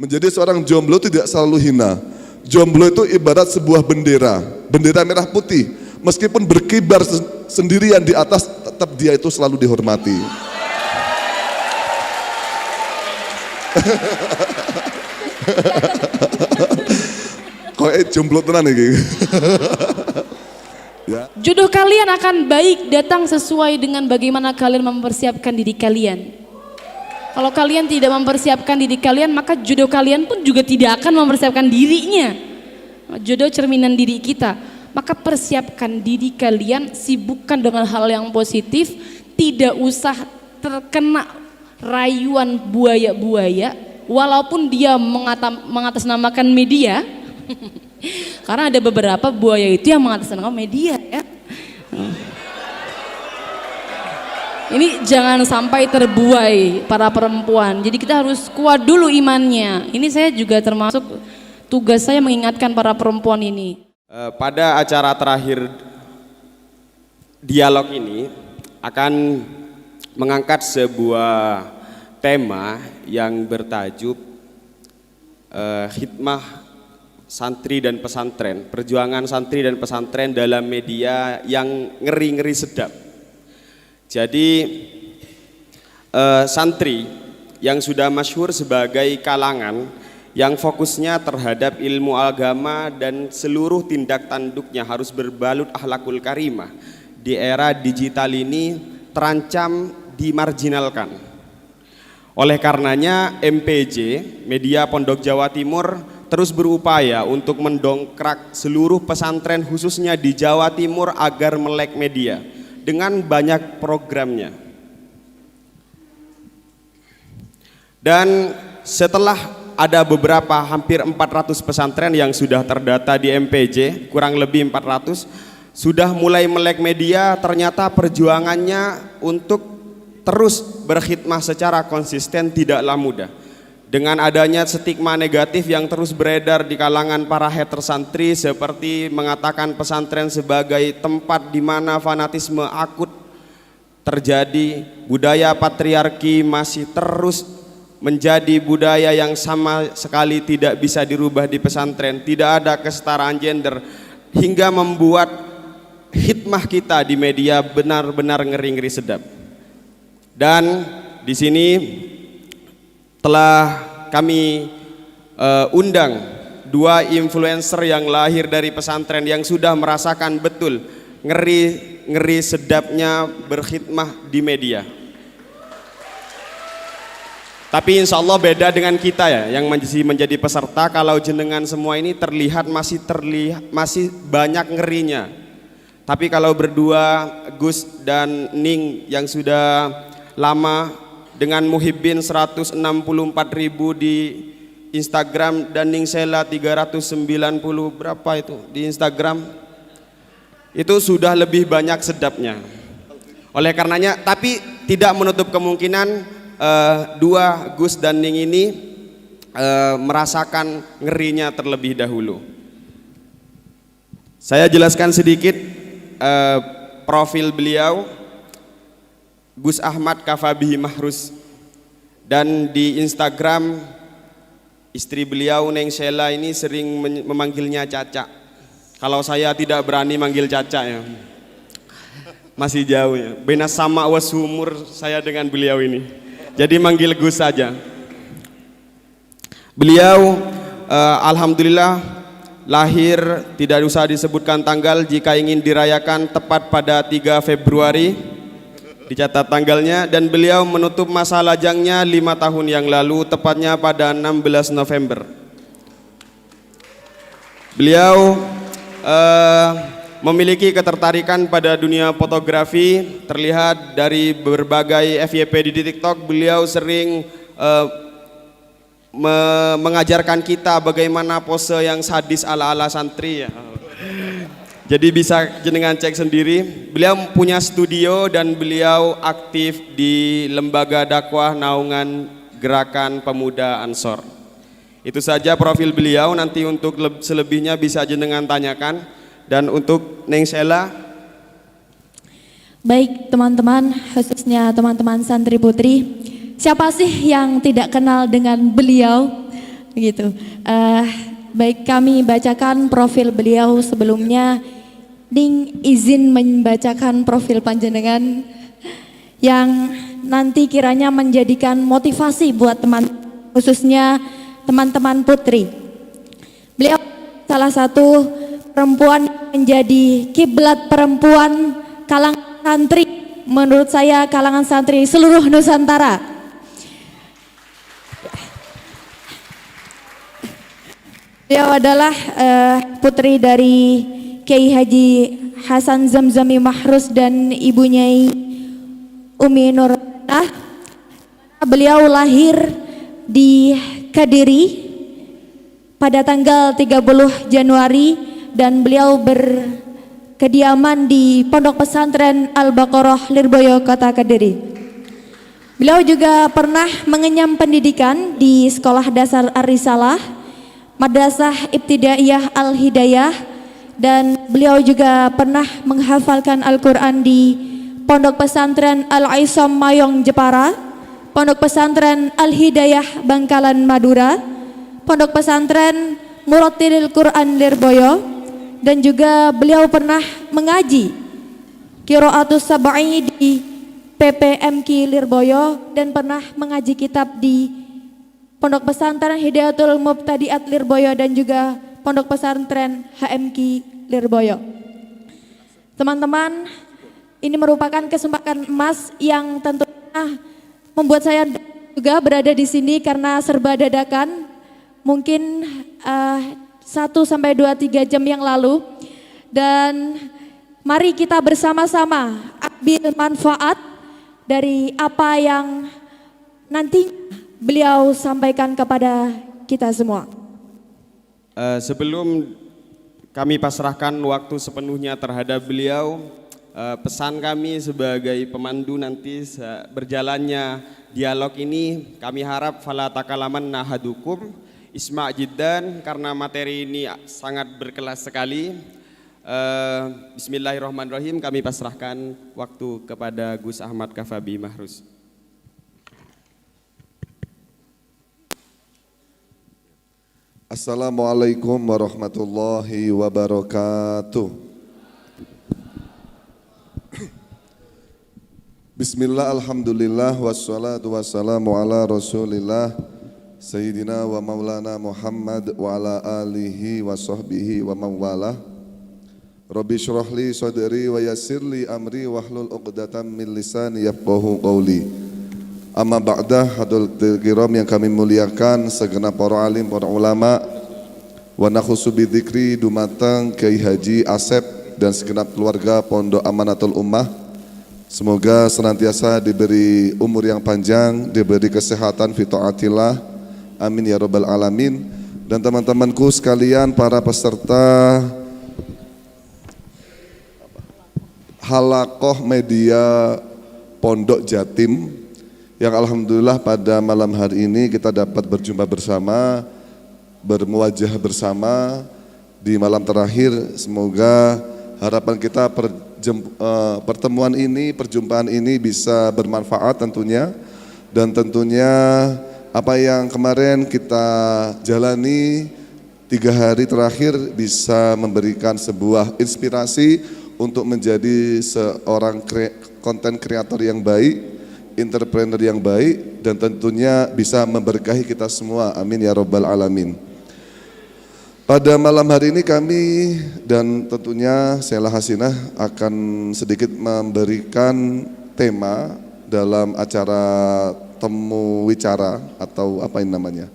Menjadi seorang jomblo tidak selalu hina. Jomblo itu ibarat sebuah bendera, bendera merah putih. Meskipun berkibar sendirian di atas, tetap dia itu selalu dihormati. Kok jomblo tenan iki. Ya. Jodoh kalian akan baik datang sesuai dengan bagaimana kalian mempersiapkan diri kalian. Kalau kalian tidak mempersiapkan diri kalian, maka jodoh kalian pun juga tidak akan mempersiapkan dirinya. Jodoh cerminan diri kita. Maka persiapkan diri kalian, sibukkan dengan hal yang positif, tidak usah terkena rayuan buaya-buaya, walaupun dia mengatasnamakan media. Karena ada beberapa buaya itu yang mengatasnamakan media ya. Ini jangan sampai terbuai para perempuan. Jadi kita harus kuat dulu imannya. Ini saya juga termasuk tugas saya mengingatkan para perempuan ini. Pada acara terakhir dialog ini akan mengangkat sebuah tema yang bertajuk khidmah santri dan pesantren, perjuangan santri dan pesantren dalam media yang ngeri-ngeri sedap. Jadi santri yang sudah masyhur sebagai kalangan yang fokusnya terhadap ilmu agama dan seluruh tindak tanduknya harus berbalut akhlakul karimah, di era digital ini terancam dimarginalkan. Oleh karenanya MPJ, Media Pondok Jawa Timur, terus berupaya untuk mendongkrak seluruh pesantren khususnya di Jawa Timur agar melek media dengan banyak programnya. Dan setelah ada beberapa hampir 400 pesantren yang sudah terdata di MPJ, kurang lebih 400, sudah mulai melek media, ternyata perjuangannya untuk terus berkhidmah secara konsisten tidaklah mudah. Dengan adanya stigma negatif yang terus beredar di kalangan para hater santri seperti mengatakan pesantren sebagai tempat di mana fanatisme akut terjadi, budaya patriarki masih terus menjadi budaya yang sama sekali tidak bisa dirubah di pesantren, tidak ada kesetaraan gender, hingga membuat khidmah kita di media benar-benar ngeri-ngeri sedap. Dan di sini telah kami undang dua influencer yang lahir dari pesantren yang sudah merasakan betul ngeri sedapnya berkhidmah di media. Tapi insya Allah beda dengan kita ya yang menjadi peserta. Kalau jenengan semua ini terlihat masih banyak ngerinya. Tapi kalau berdua Gus dan Ning yang sudah lama dengan Muhibbin 164.000 di Instagram dan Ning Sela 390 berapa itu di Instagram, itu sudah lebih banyak sedapnya. Oleh karenanya, tapi tidak menutup kemungkinan dua Gus dan Ning ini merasakan ngerinya terlebih dahulu. Saya jelaskan sedikit profil beliau. Gus Ahmad Kafabihi Mahrus, dan di Instagram istri beliau Neng Sela ini sering memanggilnya Caca. Kalau saya tidak berani manggil Caca ya, masih jauh ya, bena sama wasumur saya dengan beliau ini, jadi manggil Gus saja. Beliau alhamdulillah lahir, tidak usah disebutkan tanggal jika ingin dirayakan, tepat pada 3 Februari dicatat tanggalnya, dan beliau menutup masa lajangnya 5 tahun yang lalu, tepatnya pada 16 November. Beliau memiliki ketertarikan pada dunia fotografi, terlihat dari berbagai FYP di TikTok. Beliau sering mengajarkan kita bagaimana pose yang sadis ala-ala santri ya. Jadi bisa jenengan cek sendiri. Beliau punya studio dan beliau aktif di lembaga dakwah naungan Gerakan Pemuda Ansor. Itu saja profil beliau, nanti untuk selebihnya bisa jenengan tanyakan. Dan untuk Neng Sela. Baik teman-teman, khususnya teman-teman santri putri, siapa sih yang tidak kenal dengan beliau? begitu. Baik, kami bacakan profil beliau sebelumnya. Ning izin membacakan profil panjenengan yang nanti kiranya menjadikan motivasi buat teman, khususnya teman-teman putri. Beliau salah satu perempuan menjadi kiblat perempuan kalangan santri, menurut saya kalangan santri seluruh Nusantara. Beliau adalah putri dari Kiai Haji Hasan Zamzami Mahrus dan ibunya Umi Nurah. Beliau lahir di Kediri pada tanggal 30 Januari dan beliau berkediaman di Pondok Pesantren Al-Baqarah Lirboyo, Kota Kediri. Beliau juga pernah mengenyam pendidikan di Sekolah Dasar Ar-Risalah, Madrasah Ibtidaiyah Al-Hidayah, dan beliau juga pernah menghafalkan Al-Quran di Pondok Pesantren Al-Aisom Mayong Jepara, Pondok Pesantren Al-Hidayah Bangkalan Madura, Pondok Pesantren Murattilil Quran Lirboyo, dan juga beliau pernah mengaji Qiraatus Sab'i di PPMQ Lirboyo dan pernah mengaji kitab di Pondok Pesantren Hidayatul Mubtadiat Lirboyo dan juga Pondok Pesantren HMQ Lirboyo. Teman-teman, ini merupakan kesempatan emas yang tentunya membuat saya juga berada di sini karena serba dadakan. Mungkin 1-2-3 jam yang lalu, dan mari kita bersama-sama ambil manfaat dari apa yang nanti beliau sampaikan kepada kita semua. Sebelum kami pasrahkan waktu sepenuhnya terhadap beliau, pesan kami sebagai pemandu nanti berjalannya dialog ini, kami harap fala takalaman nahadukum isma' jiddan, karena materi ini sangat berkelas sekali. Bismillahirrahmanirrahim, kami pasrahkan waktu kepada Gus Ahmad Kafabi Mahrus. Assalamualaikum warahmatullahi wabarakatuh. Bismillah, alhamdulillah, wassalatu wassalamu ala rasulillah Sayyidina wa maulana Muhammad wa ala alihi wa sahbihi wa mawala. Rabbi syrahli sadri wa yassirli amri wahlul uqdatam min lisani yafqahu qawli. Amma ba'dah, hadirin kiram yang kami muliakan, segenap para alim, para ulama, wa nakhusu bidzikri dumateng Kiai Haji Asep dan segenap keluarga Pondok Amanatul Ummah. Semoga senantiasa diberi umur yang panjang, diberi kesehatan fi taatillah. Amin ya rabbal alamin. Dan teman-temanku sekalian, para peserta Halakoh Media Pondok Jatim, yang alhamdulillah pada malam hari ini kita dapat berjumpa bersama, bermuwajah bersama di malam terakhir. Semoga harapan kita pertemuan ini, perjumpaan ini bisa bermanfaat tentunya, dan tentunya apa yang kemarin kita jalani 3 hari terakhir bisa memberikan sebuah inspirasi untuk menjadi seorang konten kreator yang baik, entrepreneur yang baik, dan tentunya bisa memberkahi kita semua. Amin ya rabbal alamin. Pada malam hari ini kami dan tentunya Sheila Hasinah akan sedikit memberikan tema dalam acara temu wicara atau apa ini namanya,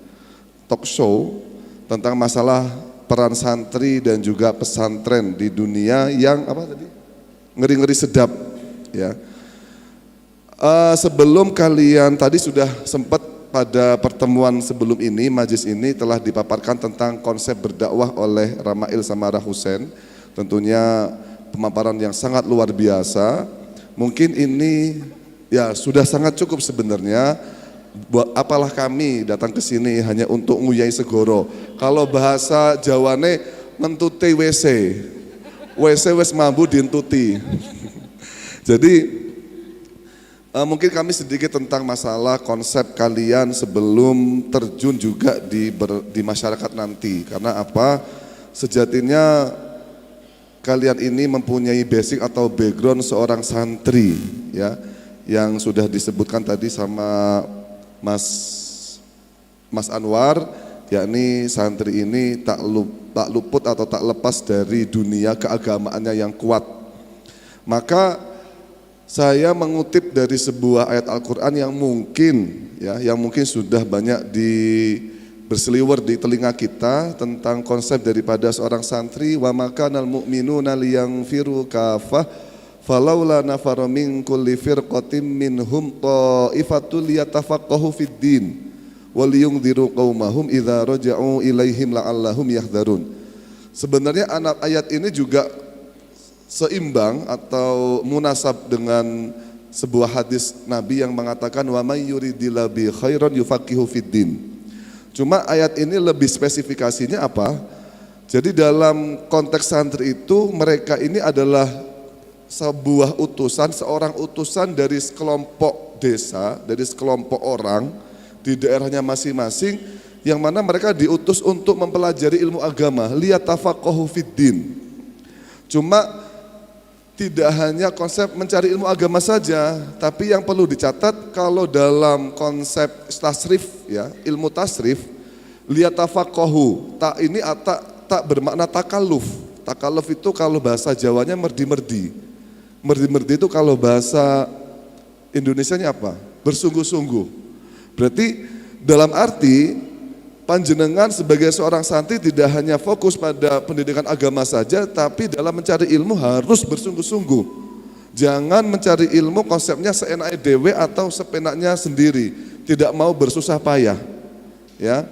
talk show, tentang masalah peran santri dan juga pesantren di dunia yang apa tadi? Ngeri-ngeri sedap ya. Sebelum kalian tadi sudah sempat pada pertemuan sebelum ini, majlis ini telah dipaparkan tentang konsep berdakwah oleh Ramail Samara Hussein. Tentunya pemaparan yang sangat luar biasa. Mungkin ini ya sudah sangat cukup sebenarnya. Buat apalah kami datang ke sini hanya untuk nguyai segoro. Kalau bahasa Jawane mentuti WC. WC wes mambu dientuti. Jadi Mungkin kami sedikit tentang masalah konsep kalian sebelum terjun juga di masyarakat nanti. Karena apa? Sejatinya kalian ini mempunyai basic atau background seorang santri, ya, yang sudah disebutkan tadi sama Mas Anwar, yakni santri ini tak luput atau tak lepas dari dunia keagamaannya yang kuat. Maka saya mengutip dari sebuah ayat Al-Quran yang mungkin sudah banyak berseliwer di telinga kita tentang konsep daripada seorang santri. Wa makanal mu'minuna liyanfiru kafah falaula nafara min kulli firqatin minhum ta'ifatul yatafaqahu fid din waliyungdiru qaumahum idza raja'u ilaihim la'allahum yahdharun. Sebenarnya ayat ini juga seimbang atau munasab dengan sebuah hadis Nabi yang mengatakan wa may yuridillahu bi khairan yufaqihu fid din. Cuma ayat ini lebih spesifikasinya apa? Jadi dalam konteks santri itu mereka ini adalah seorang utusan dari sekelompok desa, dari sekelompok orang di daerahnya masing-masing, yang mana mereka diutus untuk mempelajari ilmu agama, liyatafaqahu fid din. Cuma tidak hanya konsep mencari ilmu agama saja, tapi yang perlu dicatat kalau dalam konsep tasrif, ya, ilmu tasrif, liyatafaqahu, tak ini tak bermakna takalluf. Takalluf itu kalau bahasa Jawanya merdi-merdi. Merdi-merdi itu kalau bahasa Indonesianya apa? Bersungguh-sungguh. Berarti dalam arti panjenengan sebagai seorang santri tidak hanya fokus pada pendidikan agama saja, tapi dalam mencari ilmu harus bersungguh-sungguh. Jangan mencari ilmu konsepnya seenaknya dewe atau sepenaknya sendiri, tidak mau bersusah payah. Ya,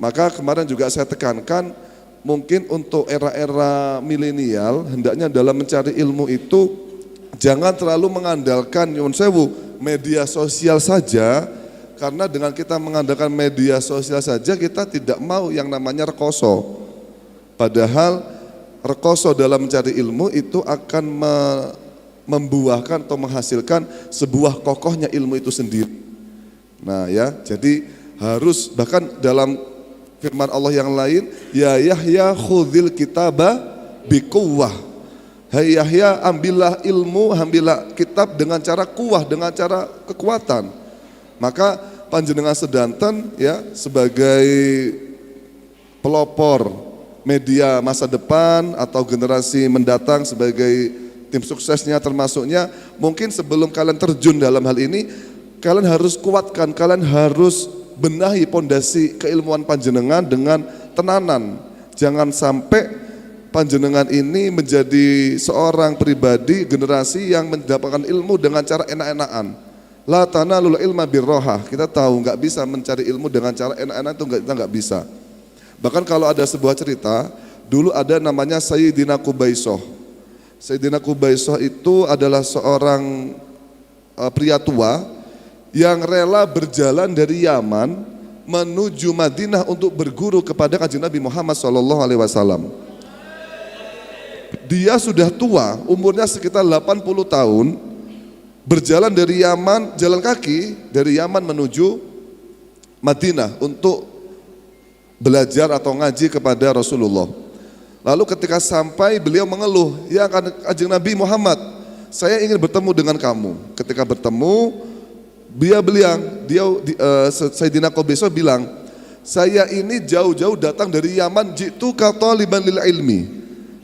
maka kemarin juga saya tekankan, mungkin untuk era-era milenial hendaknya dalam mencari ilmu itu jangan terlalu mengandalkan nyuwun sewu media sosial saja. Karena dengan kita mengandalkan media sosial saja kita tidak mau yang namanya rekoso. Padahal rekoso dalam mencari ilmu itu akan membuahkan atau menghasilkan sebuah kokohnya ilmu itu sendiri. Nah ya, jadi harus bahkan dalam firman Allah yang lain, ya Yahya khudhil kitaba biquwwah. Hai Yahya, ambillah ilmu, ambillah kitab dengan cara kuwah, dengan cara kekuatan. Maka panjenengan sedanten, ya, sebagai pelopor media masa depan atau generasi mendatang sebagai tim suksesnya termasuknya, mungkin sebelum kalian terjun dalam hal ini, kalian harus kuatkan, kalian harus benahi pondasi keilmuan panjenengan dengan tenanan. Jangan sampai panjenengan ini menjadi seorang pribadi generasi yang mendapatkan ilmu dengan cara enak-enakan. La tanalul ilma birroha. Kita tahu nggak bisa mencari ilmu dengan cara enak-enak itu kita nggak bisa. Bahkan kalau ada sebuah cerita, dulu ada namanya Sayyidina Qubaisoh. Sayyidina Qubaisoh itu adalah seorang pria tua yang rela berjalan dari Yaman menuju Madinah untuk berguru kepada Kanjeng Nabi Muhammad SAW. Dia sudah tua, umurnya sekitar 80 tahun. Berjalan dari Yaman, jalan kaki dari Yaman menuju Madinah untuk belajar atau ngaji kepada Rasulullah. Lalu ketika sampai beliau mengeluh, ya Kanjeng Nabi Muhammad, saya ingin bertemu dengan kamu. Ketika bertemu, Sayyidina Qubaisoh bilang, saya ini jauh-jauh datang dari Yaman, jitu ka taliban lil ilmi.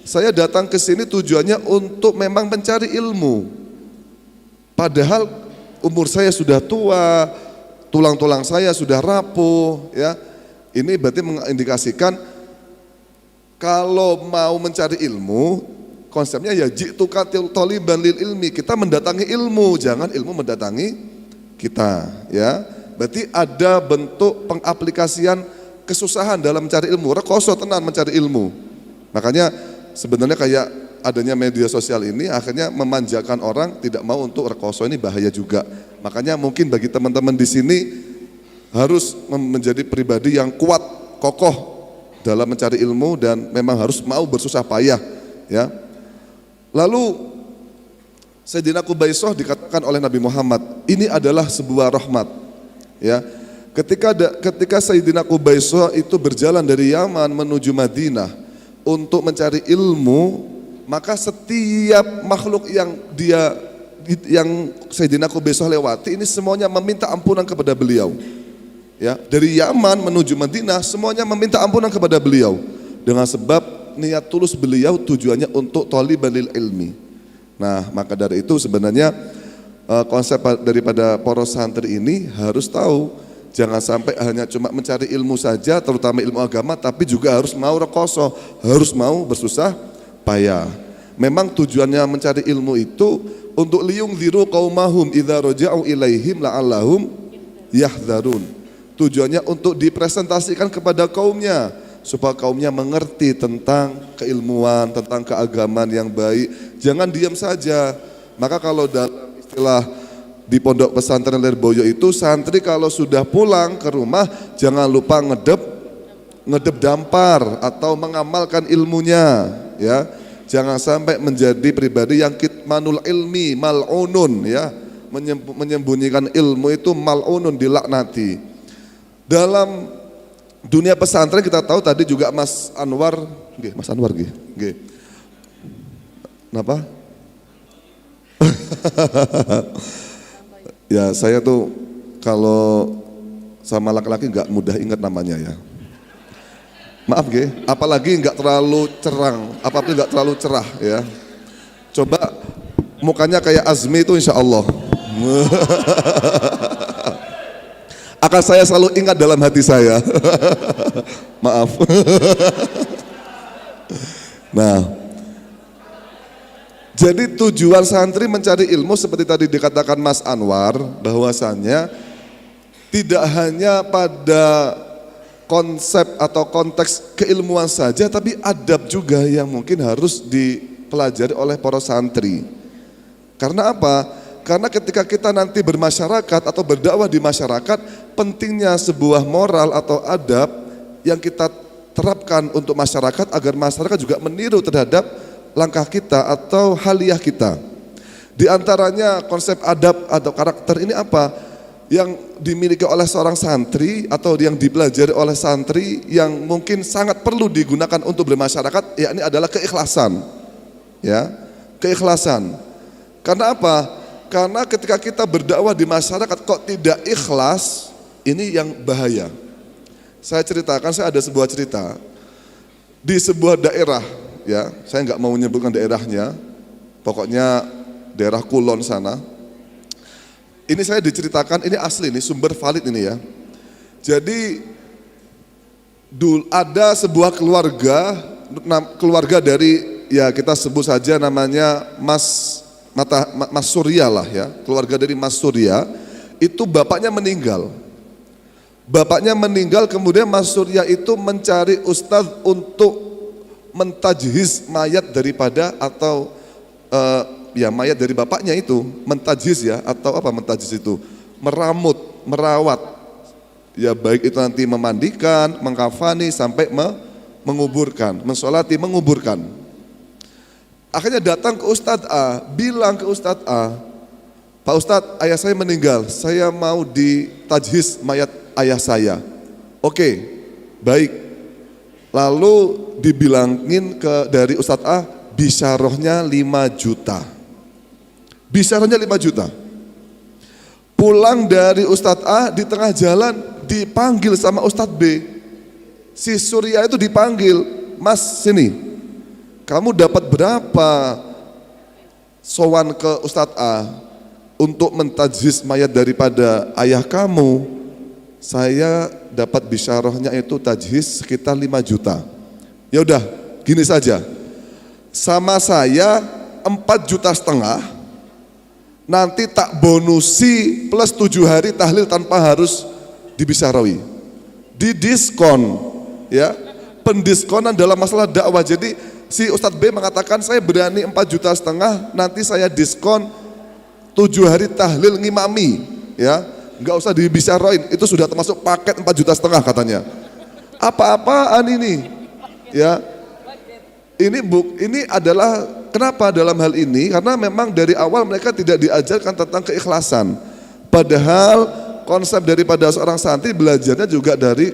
Saya datang ke sini tujuannya untuk memang mencari ilmu. Padahal umur saya sudah tua, tulang-tulang saya sudah rapuh, ya. Ini berarti mengindikasikan kalau mau mencari ilmu, konsepnya ya jitu katil toliban lil ilmi, kita mendatangi ilmu, jangan ilmu mendatangi kita, ya. Berarti ada bentuk pengaplikasian kesusahan dalam mencari ilmu, rekoso tenan mencari ilmu. Makanya sebenarnya kayak adanya media sosial ini akhirnya memanjakan orang tidak mau untuk rekoso, ini bahaya juga. Makanya mungkin bagi teman-teman di sini harus menjadi pribadi yang kuat, kokoh dalam mencari ilmu dan memang harus mau bersusah payah, ya. Lalu Sayyidina Qubaisyah dikatakan oleh Nabi Muhammad, ini adalah sebuah rahmat. Ya, ketika Sayyidina Qubaisyah itu berjalan dari Yaman menuju Madinah untuk mencari ilmu, maka setiap makhluk yang Sayyidina Qubaisyah lewati ini semuanya meminta ampunan kepada beliau. Ya, dari Yaman menuju Madinah semuanya meminta ampunan kepada beliau dengan sebab niat tulus beliau tujuannya untuk thaliban lil ilmi. Nah, maka dari itu sebenarnya konsep daripada poros santri ini harus tahu, jangan sampai hanya cuma mencari ilmu saja, terutama ilmu agama, tapi juga harus mau rekoso, harus mau bersusah payah. Memang tujuannya mencari ilmu itu untuk liyungdziru qaumahum idza raja'u ilaihim la'allahum yahdharun. Tujuannya untuk dipresentasikan kepada kaumnya, supaya kaumnya mengerti tentang keilmuan, tentang keagamaan yang baik. Jangan diam saja. Maka kalau dalam istilah di Pondok Pesantren Lirboyo itu, santri kalau sudah pulang ke rumah jangan lupa ngedep dampar atau mengamalkan ilmunya, ya. Jangan sampai menjadi pribadi yang kitmanul ilmi mal'unun, ya. Menyembunyikan ilmu itu mal'unun, dilaknati. Dalam dunia pesantren kita tahu tadi juga Mas Anwar, kenapa? Ya, saya tuh kalau sama laki-laki nggak mudah ingat namanya ya. Maaf apalagi nggak terlalu cerang, apalagi nggak terlalu cerah ya. Coba mukanya kayak Azmi itu insya Allah. Akan saya selalu ingat dalam hati saya. Maaf. Nah, jadi tujuan santri mencari ilmu seperti tadi dikatakan Mas Anwar, bahwasannya tidak hanya pada konsep atau konteks keilmuan saja, tapi adab juga yang mungkin harus dipelajari oleh para santri. Karena apa? Karena ketika kita nanti bermasyarakat atau berdakwah di masyarakat, pentingnya sebuah moral atau adab yang kita terapkan untuk masyarakat agar masyarakat juga meniru terhadap langkah kita atau haliyah kita. Di antaranya konsep adab atau karakter ini apa? Yang dimiliki oleh seorang santri atau yang dipelajari oleh santri yang mungkin sangat perlu digunakan untuk bermasyarakat, yakni adalah keikhlasan. Ya, keikhlasan. Karena apa? Karena ketika kita berdakwah di masyarakat kok tidak ikhlas, ini yang bahaya. Saya ceritakan, saya ada sebuah cerita di sebuah daerah, ya, saya nggak mau menyebutkan daerahnya, pokoknya daerah Kulon sana. Ini saya diceritakan, ini asli, ini sumber valid ini ya. Jadi ada sebuah keluarga dari, ya kita sebut saja namanya Mas Surya lah ya, keluarga dari Mas Surya, itu bapaknya meninggal. Bapaknya meninggal, kemudian Mas Surya itu mencari ustadz untuk mentajhiz mayat daripada atau ya mayat dari bapaknya itu, mentajhiz ya, atau apa mentajhiz itu? Merawat. Ya baik itu nanti memandikan, mengkafani sampai menguburkan, mensolati, menguburkan. Akhirnya datang ke Ustadz A, bilang ke Ustadz A, Pak Ustadz, ayah saya meninggal, saya mau ditajhiz mayat ayah saya. Oke, baik. Lalu dibilangin dari Ustadz A, bisyarahnya 5 juta. Bisyarahnya 5 juta. Pulang dari Ustadz A, di tengah jalan dipanggil sama Ustadz B. Si Surya itu dipanggil, Mas sini. Kamu dapat berapa sowan ke Ustadz A untuk mentajhiz mayat daripada ayah kamu? Saya dapat bisyarahnya itu tajhiz sekitar 5 juta. Ya udah, gini saja. Sama saya 4,5 juta, nanti tak bonusi plus 7 hari tahlil tanpa harus dibisyarawi. Didiskon, ya, pendiskonan dalam masalah dakwah. Jadi si Ustadz B mengatakan saya berani 4,5 juta, nanti saya diskon 7 hari tahlil ngimami, ya, nggak usah dibisyarain, itu sudah termasuk paket 4,5 juta katanya. Apa-apaan ini, ya? Ini adalah Kenapa dalam hal ini? Karena memang dari awal mereka tidak diajarkan tentang keikhlasan. Padahal konsep daripada seorang santri belajarnya juga dari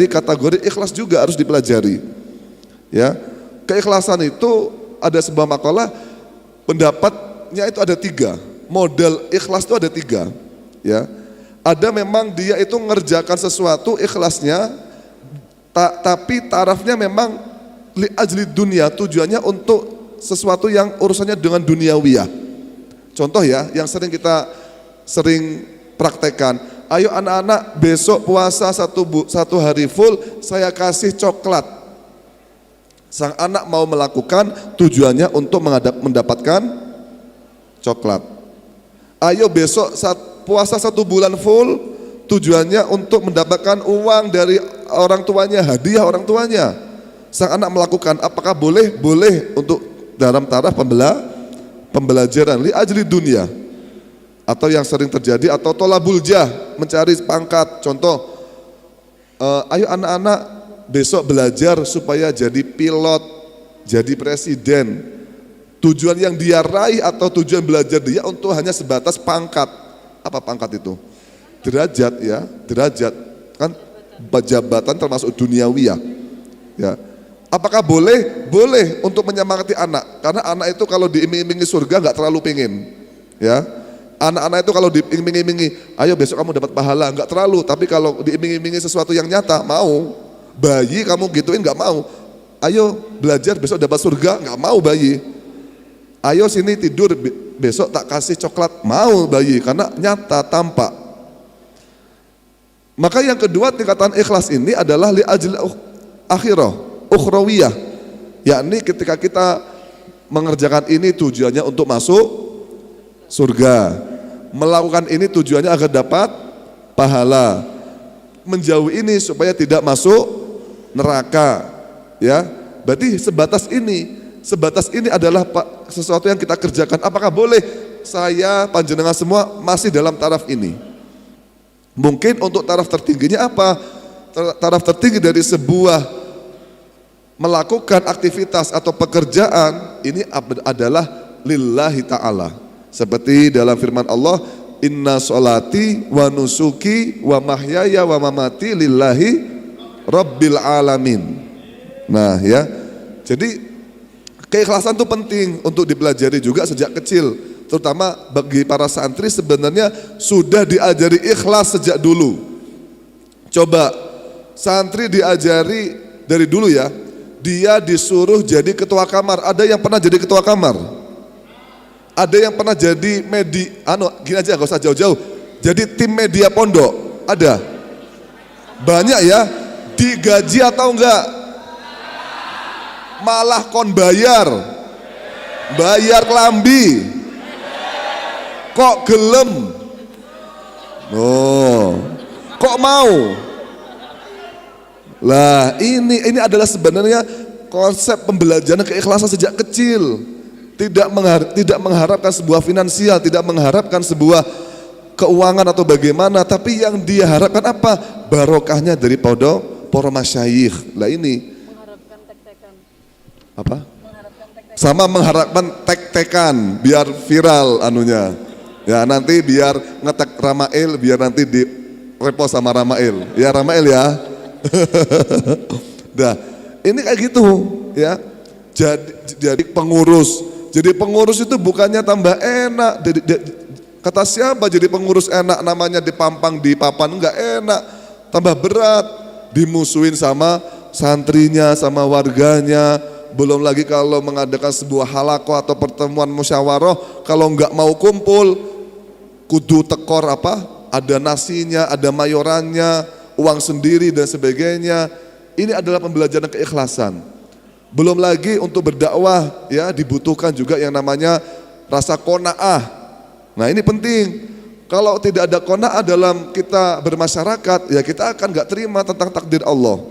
kategori ikhlas juga harus dipelajari. Ya, keikhlasan itu ada sebuah makalah pendapatnya itu ada 3. Model ikhlas itu ada 3. Ya, ada memang dia itu ngerjakan sesuatu ikhlasnya, tapi tarafnya memang li ajli dunia, tujuannya untuk sesuatu yang urusannya dengan duniawiyah. Contoh ya, yang sering praktekkan, ayo anak-anak besok puasa satu hari full, saya kasih coklat. Sang anak mau melakukan, tujuannya untuk mendapatkan coklat. Ayo besok puasa 1 bulan full, tujuannya untuk mendapatkan uang dari orang tuanya, hadiah orang tuanya. Sang anak melakukan, apakah boleh? Boleh untuk dalam taraf pembelajaran li ajli dunia. Atau yang sering terjadi, atau tolabul jah, mencari pangkat. Contoh, ayo anak-anak besok belajar supaya jadi pilot, jadi presiden. Tujuan yang dia raih atau tujuan belajar dia untuk hanya sebatas pangkat. Apa pangkat itu? Derajat ya, derajat. Kan jabatan termasuk duniawi ya. Ya. Apakah boleh? Boleh untuk menyemangati anak. Karena anak itu kalau diiming-imingi surga nggak terlalu pengen. Ya. Anak-anak itu kalau diiming-imingi, ayo besok kamu dapat pahala, enggak terlalu. Tapi kalau diiming-imingi sesuatu yang nyata, mau. Bayi kamu gituin enggak mau. Ayo belajar besok dapat surga, enggak mau bayi. Ayo sini tidur besok tak kasih coklat, mau bayi karena nyata tampak. Maka yang kedua tingkatan ikhlas ini adalah li ajli akhirah, ukhrawiyah. Yakni ketika kita mengerjakan ini tujuannya untuk masuk surga. Melakukan ini tujuannya agar dapat pahala. Menjauh ini supaya tidak masuk neraka. Ya, berarti sebatas ini adalah sesuatu yang kita kerjakan. Apakah boleh saya panjenengan semua masih dalam taraf ini? Mungkin untuk taraf tertingginya apa? Taraf tertinggi dari sebuah melakukan aktivitas atau pekerjaan ini adalah lillahi ta'ala. Seperti dalam firman Allah, inna sholati wa nusuki wa mahyaya wa mamati lillahi rabbil alamin. Nah ya, jadi keikhlasan itu penting untuk dipelajari juga sejak kecil. Terutama bagi para santri sebenarnya sudah diajari ikhlas sejak dulu. Coba santri diajari dari dulu ya, dia disuruh jadi ketua kamar. Ada yang pernah jadi ketua kamar? Ada yang pernah jadi gini aja gak usah jauh-jauh, jadi tim media pondok, ada? Banyak ya, digaji atau enggak? Malah kon bayar kelambi, kok gelem? Oh, kok mau? Lah ini adalah sebenarnya konsep pembelajaran keikhlasan sejak kecil. Tidak mengharapkan sebuah finansial, tidak mengharapkan sebuah keuangan atau bagaimana, tapi yang dia harapkan apa? Barokahnya dari para masyayikh. Lah ini apa? Sama mengharapkan tek-tekan biar viral anunya. Ya nanti biar ngetek Ramail, biar nanti di repost sama Ramail. Ya Ramail ya. Dah, ini kayak gitu ya. Jadi pengurus. Jadi pengurus itu bukannya tambah enak. Kata siapa jadi pengurus enak, namanya dipampang di papan, enggak enak. Tambah berat, dimusuhin sama santrinya, sama warganya. Belum lagi kalau mengadakan sebuah halakoh atau pertemuan musyawarah, kalau enggak mau kumpul, kudu tekor ada nasinya, ada mayorannya, uang sendiri dan sebagainya. Ini adalah pembelajaran keikhlasan. Belum lagi untuk berdakwah ya dibutuhkan juga yang namanya rasa qanaah. Nah ini penting. Kalau tidak ada qanaah dalam kita bermasyarakat, ya kita akan nggak terima tentang takdir Allah.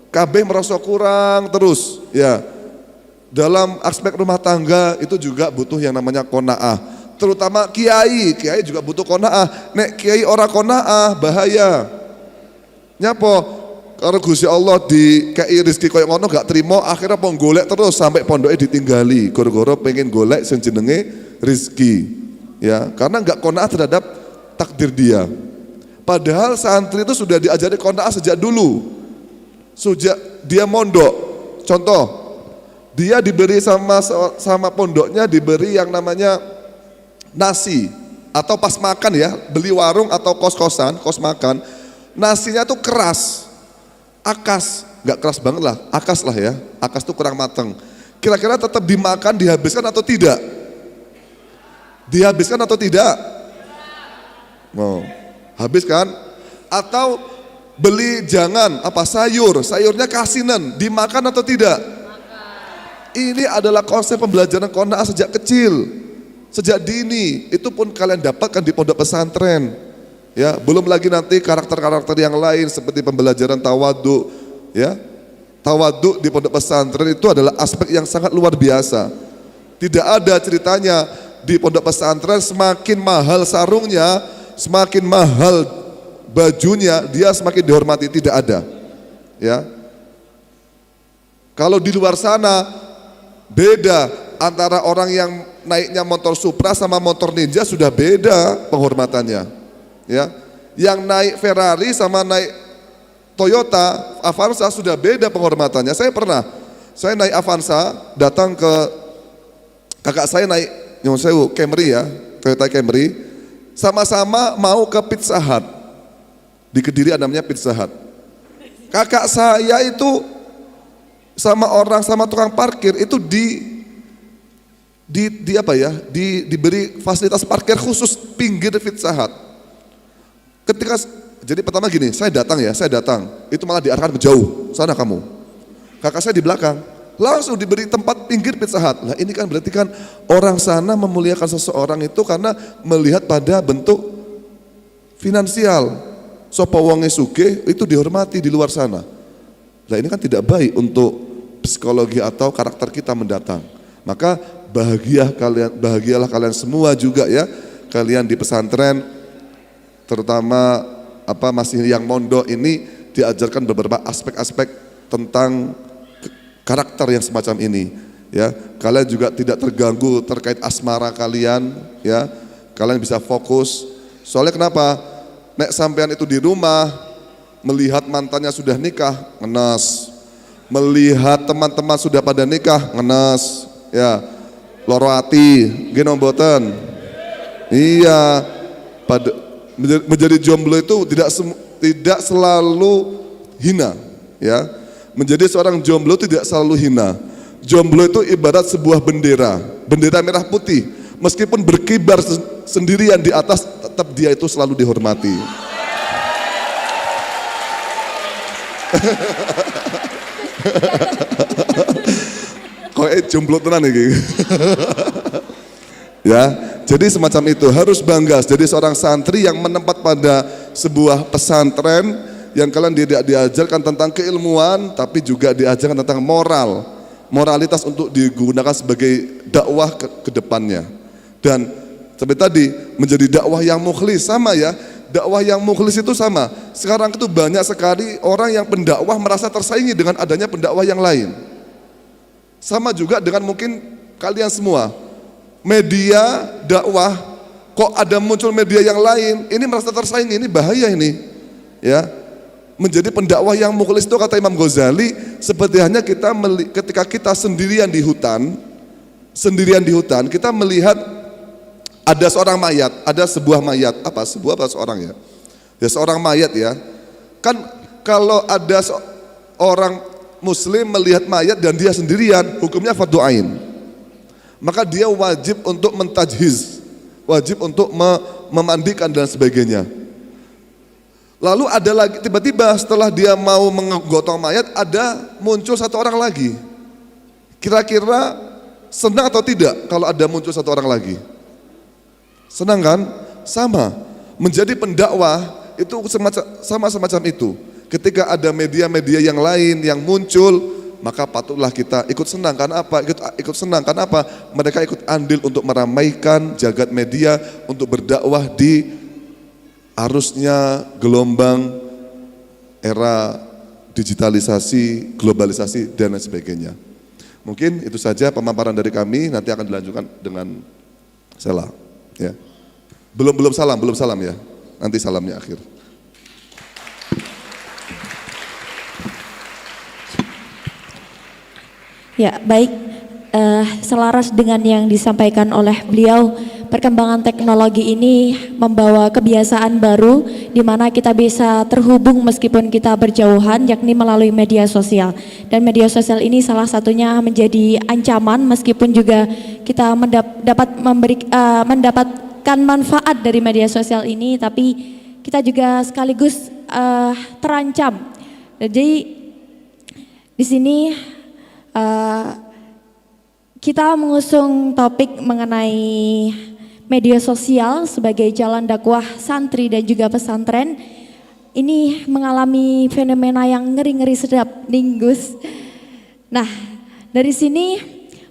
KB merasa kurang terus ya. Dalam aspek rumah tangga itu juga butuh yang namanya qanaah. Terutama kiai juga butuh qanaah. Nek kiai ora qanaah bahaya. Nyapo? Karena Gusti Allah dikei rezeki koyo ngono gak terima, akhirnya pon golek terus sampai pondoknya ditinggali. Goro-goro pengen golek sing jenenge rezeki. Ya, karena gak qanaah terhadap takdir dia. Padahal santri itu sudah diajari qanaah sejak dulu. Sejak dia mondok. Contoh, dia diberi sama pondoknya diberi yang namanya nasi atau pas makan ya, beli warung atau kos-kosan, kos makan. Nasinya tuh keras. Akas, nggak keras banget lah, akas lah ya, akas tuh kurang matang. Kira-kira tetap dimakan, dihabiskan atau tidak? Dihabiskan atau tidak? Mau, habis kan? Atau beli jangan apa sayurnya kasinan, dimakan atau tidak? Ini adalah konsep pembelajaran qanaah sejak kecil, sejak dini. Itu pun kalian dapatkan di pondok pesantren. Ya, belum lagi nanti karakter-karakter yang lain seperti pembelajaran tawadhu, ya. Tawadhu di pondok pesantren itu adalah aspek yang sangat luar biasa. Tidak ada ceritanya di pondok pesantren semakin mahal sarungnya, semakin mahal bajunya, dia semakin dihormati, tidak ada. Ya. Kalau di luar sana beda antara orang yang naiknya motor Supra sama motor Ninja sudah beda penghormatannya. Ya, yang naik Ferrari sama naik Toyota Avanza sudah beda penghormatannya. Saya naik Avanza, datang ke kakak saya naik Camry ya, Toyota Camry, sama-sama mau ke Pizza Hut. Di Kediri namanya Pizza Hut. Kakak saya itu sama tukang parkir itu diberi fasilitas parkir khusus pinggir Pizza Hut. Jadi pertama gini, saya datang, itu malah diarahkan menjauh, sana kamu. Kakak saya di belakang, langsung diberi tempat pinggir Pizza Hut. Nah ini kan berarti kan orang sana memuliakan seseorang itu karena melihat pada bentuk finansial. Sapa wonge sugih itu dihormati di luar sana. Nah ini kan tidak baik untuk psikologi atau karakter kita mendatang. Maka bahagialah kalian semua juga ya, kalian di pesantren terutama masih yang mondok ini diajarkan beberapa aspek-aspek tentang karakter yang semacam ini ya. Kalian juga tidak terganggu terkait asmara kalian ya. Kalian bisa fokus. Soalnya kenapa? Nek sampean itu di rumah melihat mantannya sudah nikah, ngenes. Melihat teman-teman sudah pada nikah, ngenes ya. Loro ati, nggih mboten? Iya. Menjadi jomblo itu tidak selalu hina ya. Menjadi seorang jomblo tidak selalu hina. Jomblo itu ibarat sebuah bendera merah putih, meskipun berkibar sendirian di atas, tetap dia itu selalu dihormati. Kok jomblo tenan iki. Ya, jadi semacam itu harus bangga jadi seorang santri yang menempat pada sebuah pesantren yang kalian tidak diajarkan tentang keilmuan, tapi juga diajarkan tentang moralitas untuk digunakan sebagai dakwah ke depannya. Dan seperti tadi menjadi dakwah yang mukhlis sama ya, dakwah yang mukhlis itu sama. Sekarang itu banyak sekali orang yang pendakwah merasa tersaingi dengan adanya pendakwah yang lain. Sama juga dengan mungkin kalian semua. Media dakwah kok ada muncul media yang lain, ini merasa tersaingi, ini bahaya ini ya. Menjadi pendakwah yang mukhlis itu kata Imam Ghazali seperti hanya ketika kita sendirian di hutan, kita melihat ada seorang mayat, ada sebuah mayat, seorang ya. Ya seorang mayat ya. Kan kalau ada seorang muslim melihat mayat dan dia sendirian, hukumnya fardhu ain. Maka dia wajib untuk mentajhiz, wajib untuk memandikan dan sebagainya. Lalu ada lagi tiba-tiba setelah dia mau menggotong mayat muncul satu orang lagi. Kira-kira senang atau tidak kalau ada muncul satu orang lagi? Senang kan? Sama. Menjadi pendakwah itu sama semacam itu. Ketika ada media-media yang lain yang muncul, maka patutlah kita ikut senang. Karena apa? Ikut senang karena apa? Mereka ikut andil untuk meramaikan jagat media untuk berdakwah di arusnya gelombang era digitalisasi, globalisasi, dan lain sebagainya. Mungkin itu saja pemaparan dari kami, nanti akan dilanjutkan dengan Sela. Ya. Belum salam ya, nanti salamnya akhir. Ya, baik. Selaras dengan yang disampaikan oleh beliau, perkembangan teknologi ini membawa kebiasaan baru di mana kita bisa terhubung meskipun kita berjauhan, yakni melalui media sosial. Dan media sosial ini salah satunya menjadi ancaman meskipun juga kita mendapatkan manfaat dari media sosial ini, tapi kita juga sekaligus terancam. Jadi di sini kita mengusung topik mengenai media sosial sebagai jalan dakwah santri dan juga pesantren. Ini mengalami fenomena yang ngeri-ngeri sedap, Gus. Nah, dari sini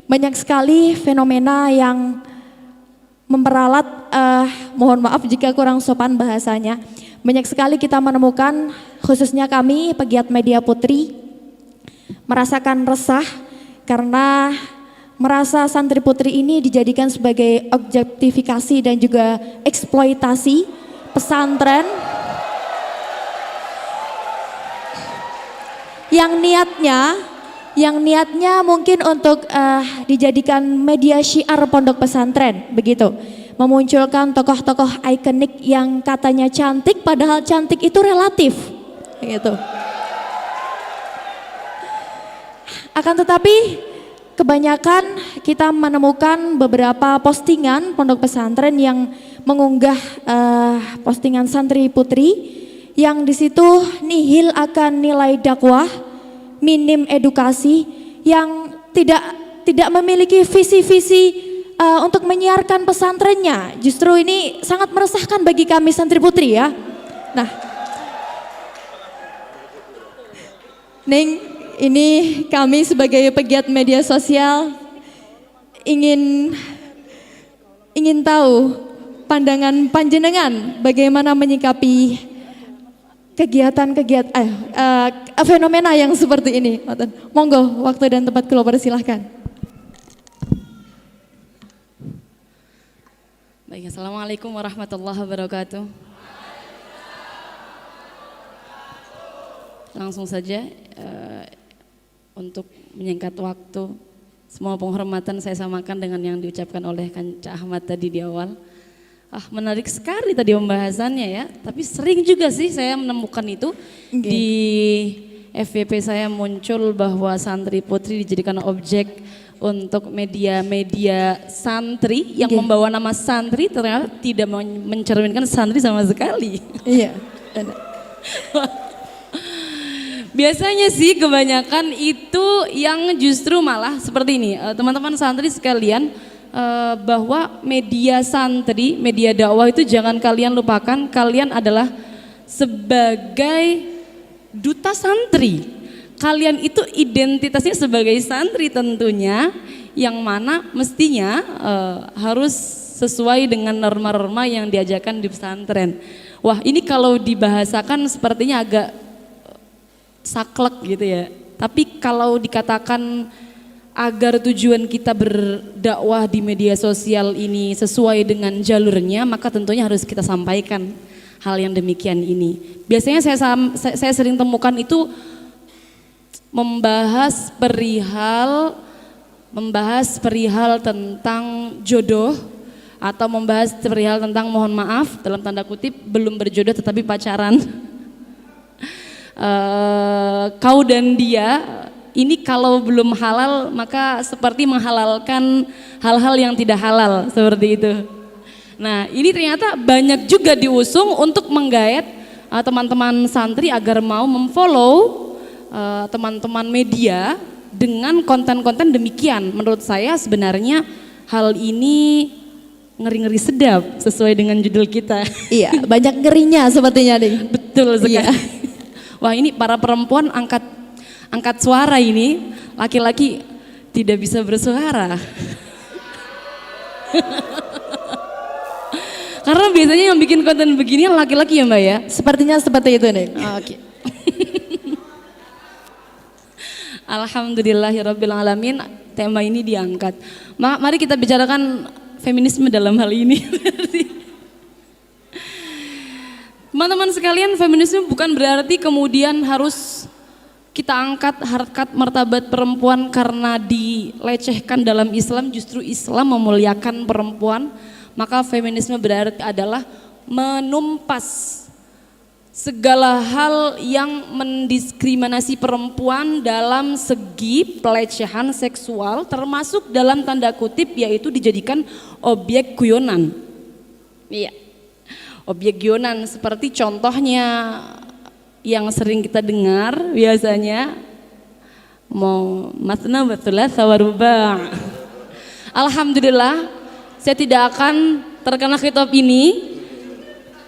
banyak sekali fenomena yang memperalat, mohon maaf jika kurang sopan bahasanya. Banyak sekali kita menemukan, khususnya kami pegiat media putri, merasakan resah karena merasa santri putri ini dijadikan sebagai objektifikasi dan juga eksploitasi pesantren yang niatnya mungkin untuk dijadikan media syiar pondok pesantren, begitu, memunculkan tokoh-tokoh ikonik yang katanya cantik padahal cantik itu relatif, gitu. Akan tetapi kebanyakan kita menemukan beberapa postingan pondok pesantren yang mengunggah postingan santri putri yang di situ nihil akan nilai dakwah, minim edukasi, yang tidak memiliki visi-visi untuk menyiarkan pesantrennya. Justru ini sangat meresahkan bagi kami santri putri ya. Nah, Neng, ini kami sebagai pegiat media sosial ingin tahu pandangan panjenengan bagaimana menyikapi fenomena yang seperti ini. Monggo, waktu dan tempat kula persilahkan. Baik, assalamualaikum warahmatullahi wabarakatuh. Langsung saja. Untuk menyingkat waktu, semua penghormatan saya samakan dengan yang diucapkan oleh Cak Ahmad tadi di awal. Menarik sekali tadi pembahasannya ya, tapi sering juga sih saya menemukan itu. Di FYP saya muncul bahwa santri putri dijadikan objek untuk media-media santri yang membawa nama santri, ternyata tidak mencerminkan santri sama sekali. Iya. Biasanya sih kebanyakan itu yang justru malah seperti ini, teman-teman santri sekalian, bahwa media santri, media dakwah itu jangan kalian lupakan, kalian adalah sebagai duta santri. Kalian itu identitasnya sebagai santri tentunya, yang mana mestinya harus sesuai dengan norma-norma yang diajarkan di pesantren. Wah, ini kalau dibahasakan sepertinya agak saklek gitu ya. Tapi kalau dikatakan agar tujuan kita berdakwah di media sosial ini sesuai dengan jalurnya, maka tentunya harus kita sampaikan hal yang demikian ini. Biasanya saya sering temukan itu membahas perihal tentang jodoh, atau membahas perihal tentang mohon maaf dalam tanda kutip belum berjodoh tetapi pacaran. Kau dan dia ini kalau belum halal maka seperti menghalalkan hal-hal yang tidak halal, seperti itu. Nah, ini ternyata banyak juga diusung untuk menggayat teman-teman santri agar mau memfollow teman-teman media dengan konten-konten demikian. Menurut saya sebenarnya hal ini ngeri-ngeri sedap sesuai dengan judul kita. Iya, banyak ngerinya sepertinya nih. Betul sekali. Iya. Wah, ini para perempuan angkat suara ini, laki-laki tidak bisa bersuara. Karena biasanya yang bikin konten begini laki-laki ya Mbak ya? Sepertinya seperti itu nih. Oke. Alhamdulillahirabbil alamin, tema ini diangkat. Mari kita bicarakan feminisme dalam hal ini. Teman-teman sekalian, feminisme bukan berarti kemudian harus kita angkat harkat martabat perempuan karena dilecehkan dalam Islam. Justru Islam memuliakan perempuan. Maka feminisme berarti adalah menumpas segala hal yang mendiskriminasi perempuan dalam segi pelecehan seksual, termasuk dalam tanda kutip yaitu dijadikan objek guyonan. Iya, objek guyonan seperti contohnya yang sering kita dengar biasanya mau masna wa thulatsa wa ruba'. Alhamdulillah saya tidak akan terkena khitab ini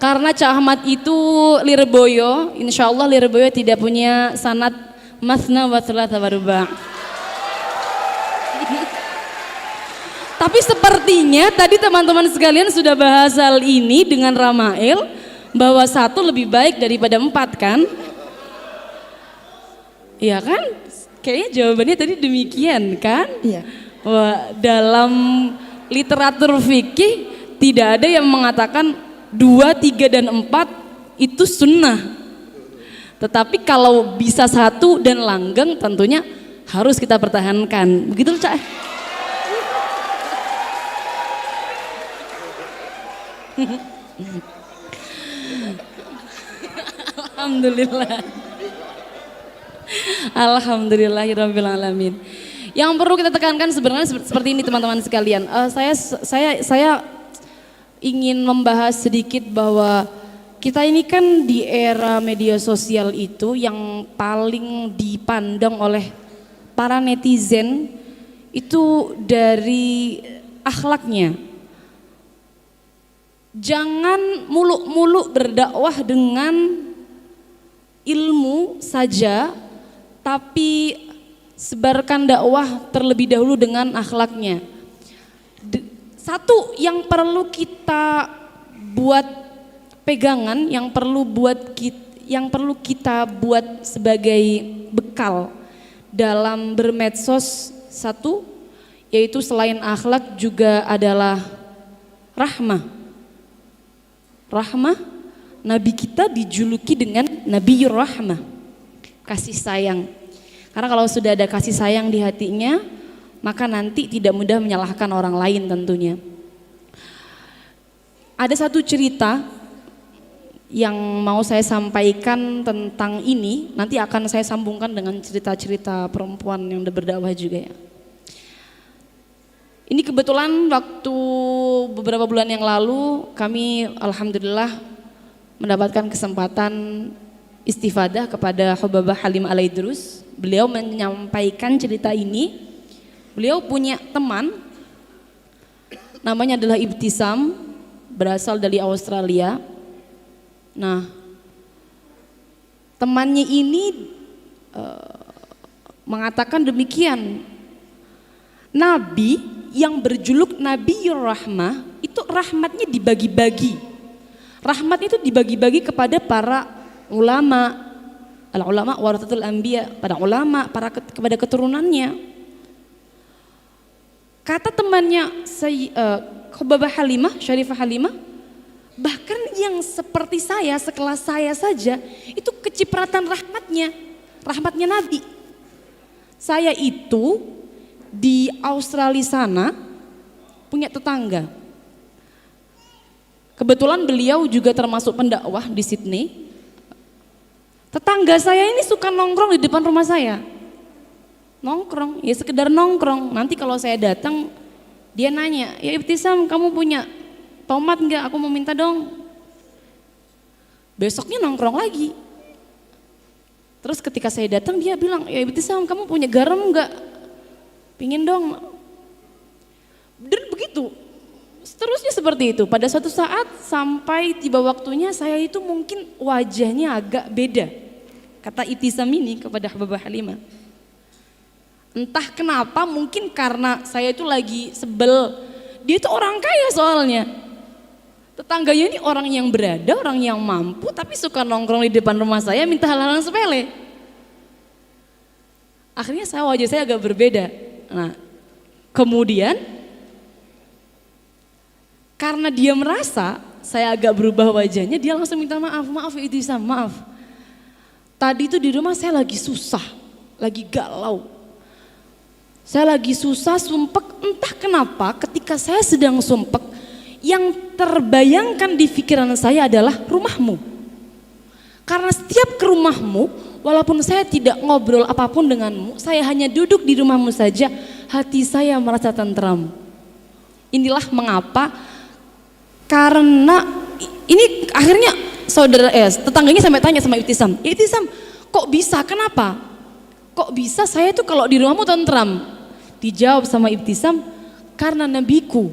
karena Cak Ahmad itu Lirboyo. Insya Allah Lirboyo tidak punya sanad masna wa thulatsa wa ruba'. Tapi sepertinya tadi teman-teman sekalian sudah bahas hal ini dengan Ramail, bahwa 1 lebih baik daripada 4 kan? Iya kan? Kayaknya jawabannya tadi demikian kan? Iya. Wah, dalam literatur fikih tidak ada yang mengatakan 2, 3, dan 4 itu sunnah. Tetapi kalau bisa 1 dan langgeng tentunya harus kita pertahankan. Begitu Cak? Alhamdulillah. Alhamdulillahirabbil alamin. Yang perlu kita tekankan sebenarnya seperti ini teman-teman sekalian. Saya ingin membahas sedikit bahwa kita ini kan di era media sosial itu yang paling dipandang oleh para netizen itu dari akhlaknya. Jangan muluk-muluk berdakwah dengan ilmu saja, tapi sebarkan dakwah terlebih dahulu dengan akhlaknya. Satu yang perlu kita buat pegangan, yang perlu kita buat sebagai bekal dalam bermedsos, satu yaitu selain akhlak juga adalah rahmah. Rahmah, Nabi kita dijuluki dengan Nabiur Rahmah, kasih sayang. Karena kalau sudah ada kasih sayang di hatinya, maka nanti tidak mudah menyalahkan orang lain tentunya. Ada satu cerita yang mau saya sampaikan tentang ini, nanti akan saya sambungkan dengan cerita-cerita perempuan yang berdakwah juga ya. Ini kebetulan waktu beberapa bulan yang lalu kami alhamdulillah mendapatkan kesempatan istifadah kepada Hubabah Halim Alaidrus. Beliau menyampaikan cerita ini. Beliau punya teman namanya adalah Ibtisam, berasal dari Australia. Nah, temannya ini mengatakan demikian, Nabi yang berjuluk Nabiur Rahmah itu rahmatnya dibagi-bagi. Rahmat itu dibagi-bagi kepada para ulama, al-ulama warathatul anbiya, pada ulama, kepada keturunannya. Kata temannya Hubabah Halimah, Syarifah Halimah, bahkan yang seperti saya, sekelas saya saja, itu kecipratan rahmatnya Nabi. Saya itu di Australia sana punya tetangga. Kebetulan beliau juga termasuk pendakwah di Sydney. Tetangga saya ini suka nongkrong di depan rumah saya. Nongkrong, ya sekedar nongkrong. Nanti kalau saya datang, dia nanya, ya Ibtisam kamu punya tomat enggak? Aku mau minta dong. Besoknya nongkrong lagi. Terus ketika saya datang dia bilang, ya Ibtisam kamu punya garam enggak? Pingin dong. Dan begitu. Seterusnya seperti itu. Pada suatu saat sampai tiba waktunya saya itu mungkin wajahnya agak beda. Kata Ibtisam ini kepada Hubabah Halimah. Entah kenapa, mungkin karena saya itu lagi sebel. Dia itu orang kaya soalnya. Tetangganya ini orang yang berada, orang yang mampu, tapi suka nongkrong di depan rumah saya minta hal-hal yang sepele. Akhirnya wajah saya agak berbeda. Nah, kemudian karena dia merasa saya agak berubah wajahnya, dia langsung minta maaf, maaf Ibtisam, maaf. Tadi itu di rumah saya lagi susah, lagi galau. Saya lagi susah, sumpek, entah kenapa ketika saya sedang sumpek, yang terbayangkan di pikiran saya adalah rumahmu. Karena setiap ke rumahmu, walaupun saya tidak ngobrol apapun denganmu, saya hanya duduk di rumahmu saja, hati saya merasa tentram. Inilah mengapa, karena ini akhirnya saudara tetangganya sampai tanya sama Ibtisam, Ibtisam kok bisa, kenapa? Kok bisa saya itu kalau di rumahmu tentram? Dijawab sama Ibtisam, karena nabiku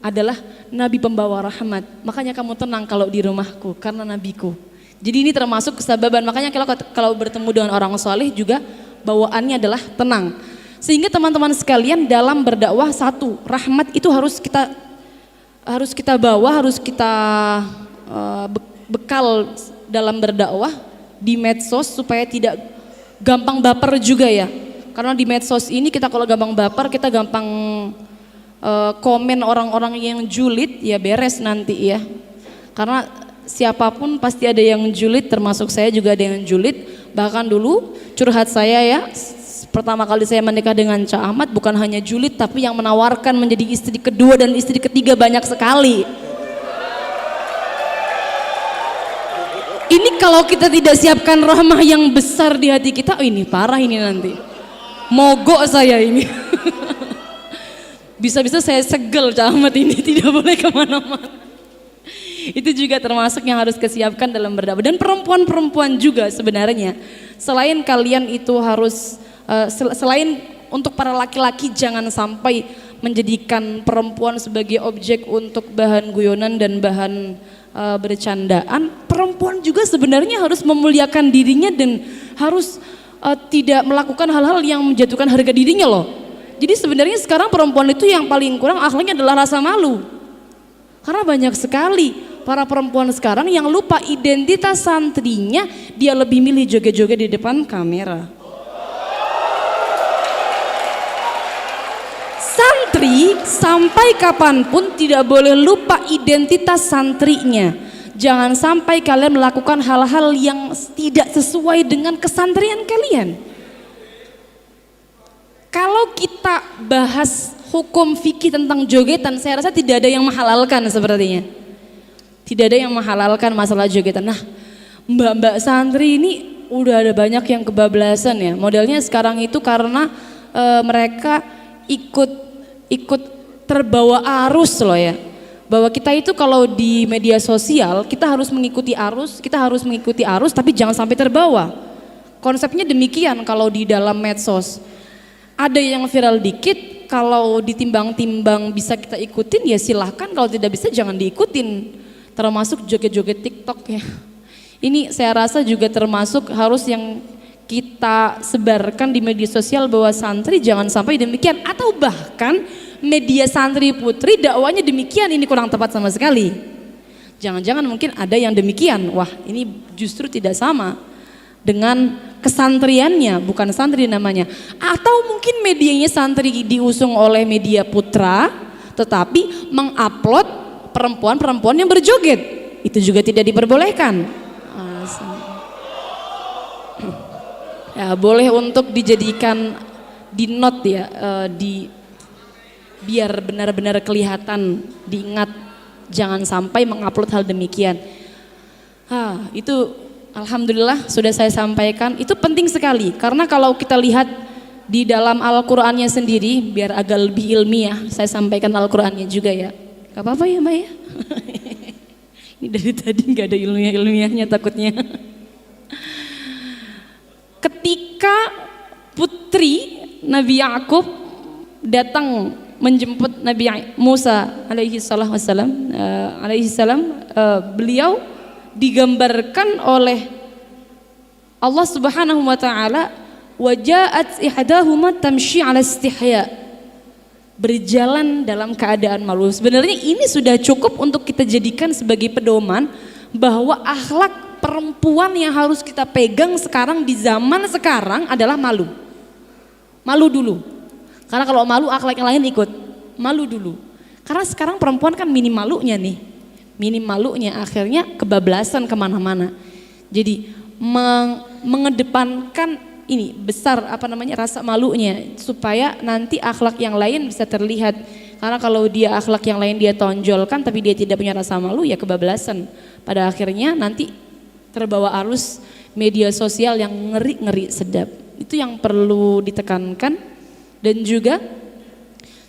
adalah nabi pembawa rahmat, makanya kamu tenang kalau di rumahku, karena nabiku. Jadi ini termasuk kesababan, makanya kalau bertemu dengan orang soleh juga bawaannya adalah tenang. Sehingga teman-teman sekalian dalam berdakwah, satu, rahmat itu harus kita bawa, harus kita bekal dalam berdakwah di medsos supaya tidak gampang baper juga ya. Karena di medsos ini kita kalau gampang baper, kita gampang komen orang-orang yang julid, ya beres nanti ya. Karena siapapun pasti ada yang julid, termasuk saya juga ada yang julid. Bahkan dulu curhat saya ya, pertama kali saya menikah dengan Cak Ahmad bukan hanya julid, tapi yang menawarkan menjadi istri kedua dan istri ketiga banyak sekali. Ini kalau kita tidak siapkan rahmah yang besar di hati kita, oh ini parah ini nanti. Mogok saya ini. Bisa-bisa saya segel Cak Ahmad ini, tidak boleh kemana-mana. Itu juga termasuk yang harus kesiapkan dalam berdakwah. Dan perempuan-perempuan juga sebenarnya, selain kalian itu harus, selain untuk para laki-laki jangan sampai menjadikan perempuan sebagai objek untuk bahan guyonan dan bahan bercandaan, perempuan juga sebenarnya harus memuliakan dirinya dan harus tidak melakukan hal-hal yang menjatuhkan harga dirinya loh. Jadi sebenarnya sekarang perempuan itu yang paling kurang akhlaknya adalah rasa malu. Karena banyak sekali para perempuan sekarang yang lupa identitas santrinya, dia lebih milih joget-joget di depan kamera. Santri sampai kapanpun tidak boleh lupa identitas santrinya. Jangan sampai kalian melakukan hal-hal yang tidak sesuai dengan kesantrian kalian. Kalau kita bahas hukum fikih tentang jogetan, saya rasa tidak ada yang menghalalkan sepertinya. Tidak ada yang menghalalkan masalah jogetan. Nah, mbak-mbak santri ini udah ada banyak yang kebablasan ya. Modelnya sekarang itu karena mereka ikut terbawa arus loh ya. Bahwa kita itu kalau di media sosial kita harus mengikuti arus, tapi jangan sampai terbawa. Konsepnya demikian kalau di dalam medsos. Ada yang viral dikit, kalau ditimbang-timbang bisa kita ikutin ya silahkan, kalau tidak bisa jangan diikutin. Termasuk joget-joget TikTok ya. Ini saya rasa juga termasuk harus yang kita sebarkan di media sosial bahwa santri jangan sampai demikian, atau bahkan media santri putri dakwanya demikian, ini kurang tepat sama sekali. Jangan-jangan mungkin ada yang demikian, wah ini justru tidak sama dengan kesantriannya, bukan santri namanya. Atau mungkin medianya santri diusung oleh media putra, tetapi mengupload perempuan-perempuan yang berjoget, itu juga tidak diperbolehkan. Ya, boleh untuk dijadikan di note ya, biar benar-benar kelihatan, diingat, jangan sampai mengupload hal demikian. Itu alhamdulillah sudah saya sampaikan, itu penting sekali karena kalau kita lihat di dalam Al-Qur'annya sendiri, biar agak lebih ilmiah, saya sampaikan Al-Qur'annya juga ya. Gak apa-apa ya Mbak ya? Ini dari tadi gak ada ilmiahnya takutnya. Ketika putri Nabi Yakub datang menjemput Nabi Musa alaihi salam, beliau digambarkan oleh Allah Subhanahu wa taala, waja'at ihdahuma tamshi 'ala istihya, berjalan dalam keadaan malu. Sebenarnya ini sudah cukup untuk kita jadikan sebagai pedoman bahwa akhlak perempuan yang harus kita pegang sekarang di zaman sekarang adalah malu. Malu dulu. Karena kalau malu akhlak yang lain ikut. Malu dulu. Karena sekarang perempuan kan minim malunya nih. Minim malunya akhirnya kebablasan kemana-mana. Jadi mengedepankan ini besar rasa malunya supaya nanti akhlak yang lain bisa terlihat. Karena kalau dia akhlak yang lain dia tonjolkan tapi dia tidak punya rasa malu ya kebablasan. Pada akhirnya nanti terbawa arus media sosial yang ngeri-ngeri sedap. Itu yang perlu ditekankan. Dan juga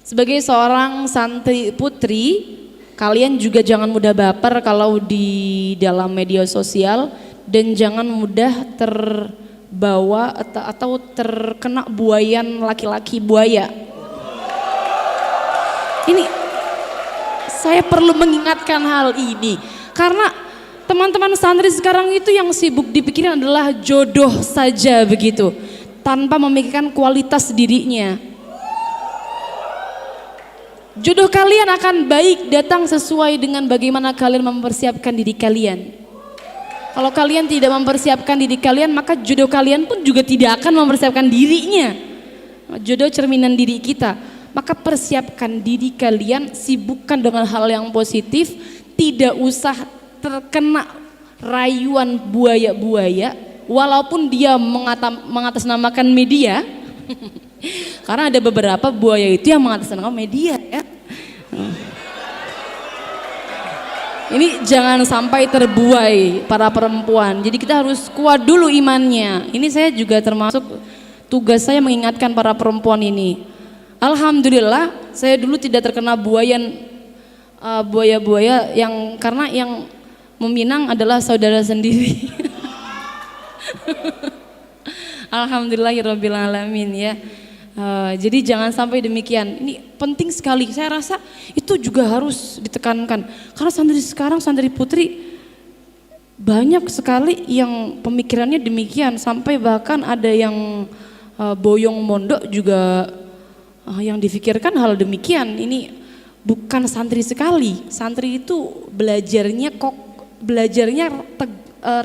sebagai seorang santri putri, kalian juga jangan mudah baper kalau di dalam media sosial dan jangan mudah terbawa atau terkena buayan laki-laki buaya. Ini saya perlu mengingatkan hal ini karena teman-teman santri sekarang itu yang sibuk dipikirin adalah jodoh saja begitu, tanpa memikirkan kualitas dirinya. Jodoh kalian akan baik datang sesuai dengan bagaimana kalian mempersiapkan diri kalian. Kalau kalian tidak mempersiapkan diri kalian, maka jodoh kalian pun juga tidak akan mempersiapkan dirinya. Jodoh cerminan diri kita. Maka persiapkan diri kalian, sibukkan dengan hal yang positif, tidak usah terkena rayuan buaya-buaya, walaupun dia mengatasnamakan media. Karena ada beberapa buaya itu yang mengatasnamakan media ya. Ini jangan sampai terbuai para perempuan. Jadi kita harus kuat dulu imannya. Ini saya juga termasuk tugas saya mengingatkan para perempuan ini. Alhamdulillah saya dulu tidak terkena buaya-buaya karena yang meminang adalah saudara sendiri. Alhamdulillahirabbil alamin ya. Jadi jangan sampai demikian. Ini penting sekali. Saya rasa itu juga harus ditekankan. Karena santri sekarang, santri putri banyak sekali yang pemikirannya demikian. Sampai bahkan ada yang boyong mondok juga yang difikirkan hal demikian. Ini bukan santri sekali. Santri itu belajarnya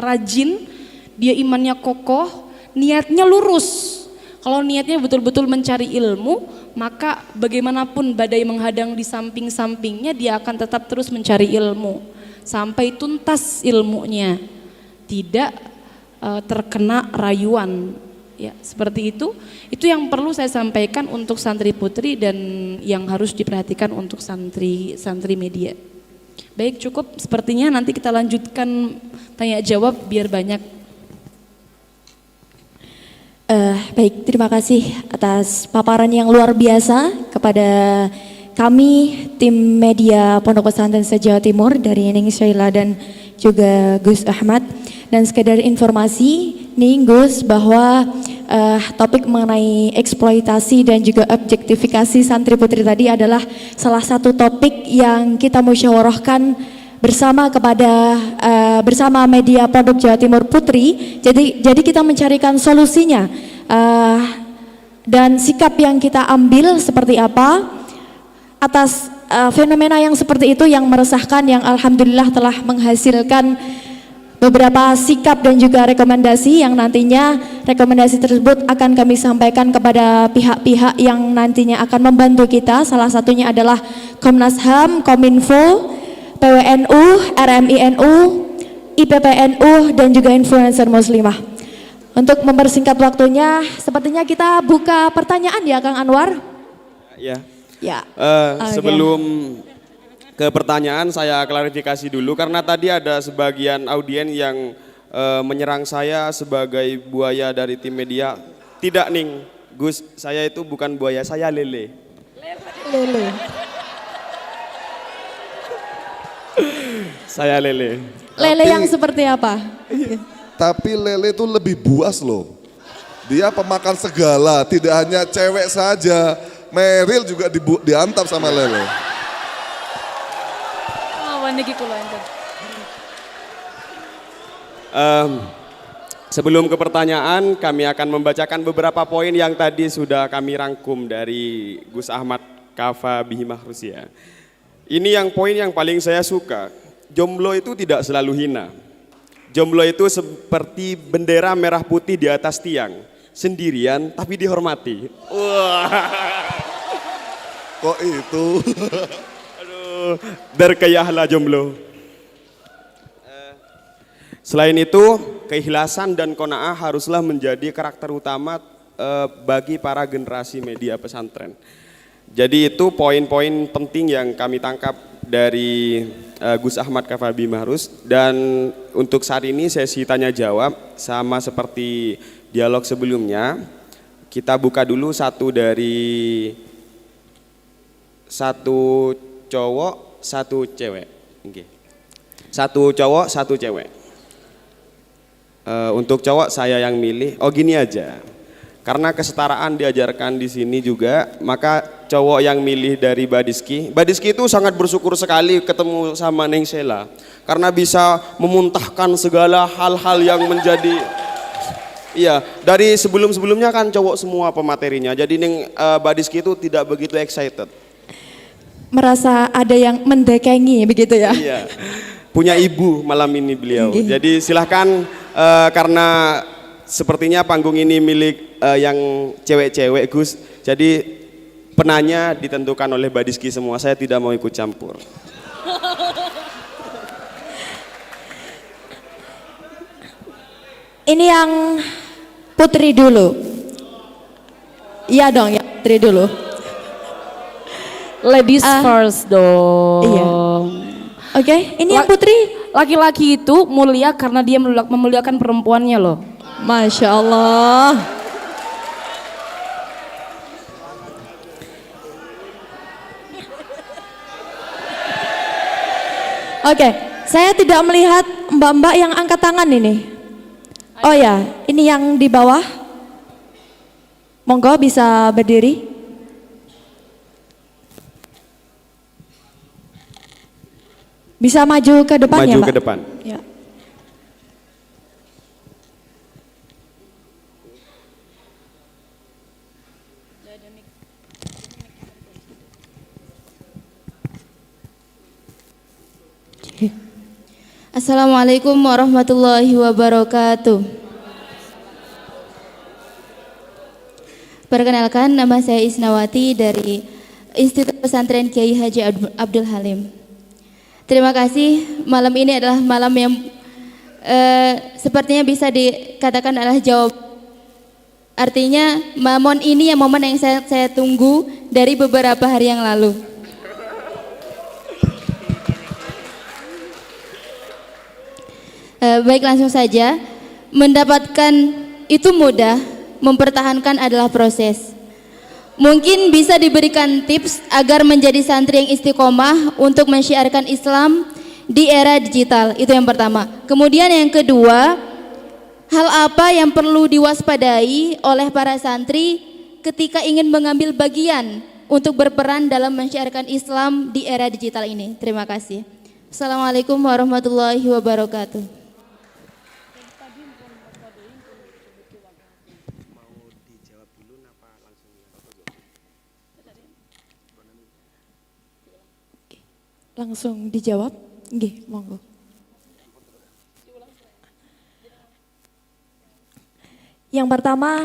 rajin, dia imannya kokoh, niatnya lurus. Kalau niatnya betul-betul mencari ilmu, maka bagaimanapun badai menghadang di samping-sampingnya, dia akan tetap terus mencari ilmu sampai tuntas ilmunya, tidak terkena rayuan. Ya, seperti itu. Itu yang perlu saya sampaikan untuk santri putri dan yang harus diperhatikan untuk santri media. Baik, cukup sepertinya, nanti kita lanjutkan tanya jawab biar banyak. Baik, terima kasih atas paparan yang luar biasa kepada kami tim media Pondok Pesantren se-Jawa Timur dari Ning Syaila dan juga Gus Ahmad. Dan sekedar informasi nih Gus bahwa topik mengenai eksploitasi dan juga objektifikasi santri putri tadi adalah salah satu topik yang kita musyawarahkan bersama bersama media Pondok Jawa Timur Putri. Jadi kita mencarikan solusinya dan sikap yang kita ambil seperti apa atas fenomena yang seperti itu yang meresahkan, yang alhamdulillah telah menghasilkan beberapa sikap dan juga rekomendasi yang nantinya rekomendasi tersebut akan kami sampaikan kepada pihak-pihak yang nantinya akan membantu kita. Salah satunya adalah Komnas HAM, Kominfo, PWNU, RMINU, IPPNU dan juga influencer muslimah. Untuk mempersingkat waktunya, sepertinya kita buka pertanyaan ya Kang Anwar. Ya. Ya. Sebelum ke pertanyaan saya klarifikasi dulu karena tadi ada sebagian audien yang menyerang saya sebagai buaya dari tim media. Tidak Ning, Gus, saya itu bukan buaya, saya lele. Lele. Saya lele. Lele yang seperti apa? Tapi lele itu lebih buas loh. Dia pemakan segala, tidak hanya cewek saja. Meryl juga diantap sama lele. Sebelum ke pertanyaan, kami akan membacakan beberapa poin yang tadi sudah kami rangkum dari Gus Ahmad Kafa Bihimah Rusia. Ini yang poin yang paling saya suka. Jomblo itu tidak selalu hina. Jomblo itu seperti bendera merah putih di atas tiang, sendirian tapi dihormati. Wah. Kok itu? Aduh, berkayahlah jomblo. Selain itu, keikhlasan dan qanaah haruslah menjadi karakter utama bagi para generasi media pesantren. Jadi itu poin-poin penting yang kami tangkap dari Gus Ahmad Kafabi Mahrus. Dan untuk saat ini sesi tanya jawab sama seperti dialog sebelumnya. Kita buka dulu satu cowok, satu cewek. Oke. Satu cowok, satu cewek. Untuk cowok saya yang milih. Oh gini aja. Karena kesetaraan diajarkan di sini juga, maka cowok yang milih dari Badiski. Badiski itu sangat bersyukur sekali ketemu sama Neng Sela, karena bisa memuntahkan segala hal-hal yang menjadi. Iya, dari sebelum-sebelumnya kan cowok semua pematerinya. Jadi Neng Badiski itu tidak begitu excited. Merasa ada yang mendekengi begitu ya? Iya, punya ibu malam ini beliau. Jadi silahkan karena sepertinya panggung ini milik yang cewek-cewek Gus. Jadi penanya ditentukan oleh Badiski semua. Saya tidak mau ikut campur. Ini yang putri dulu. Iya dong, ya putri dulu. Ladies first dong. Iya. Oke, ini yang putri. Laki-laki itu mulia karena dia memuliakan perempuannya loh. Masya Allah. Oke, saya tidak melihat mbak-mbak yang angkat tangan ini. Oh ya, ini yang di bawah. Monggo bisa berdiri. Bisa maju ke depan ya, Maju Mbak? ke depan. Ya. Assalamualaikum warahmatullahi wabarakatuh. Perkenalkan, nama saya Isnawati dari Institut Pesantren Kiai Haji Abdul Halim. Terima kasih, malam ini adalah malam yang sepertinya bisa dikatakan adalah jawab. Artinya momen ini yang momen yang saya tunggu dari beberapa hari yang lalu. Baik, langsung saja. Mendapatkan itu mudah, mempertahankan adalah proses. Mungkin bisa diberikan tips agar menjadi santri yang istiqomah untuk mensyiarkan Islam di era digital. Itu yang pertama. Kemudian yang kedua, hal apa yang perlu diwaspadai oleh para santri ketika ingin mengambil bagian untuk berperan dalam mensyiarkan Islam di era digital ini. Terima kasih. Assalamualaikum warahmatullahi wabarakatuh. Langsung dijawab? Nggih, monggo. Yang pertama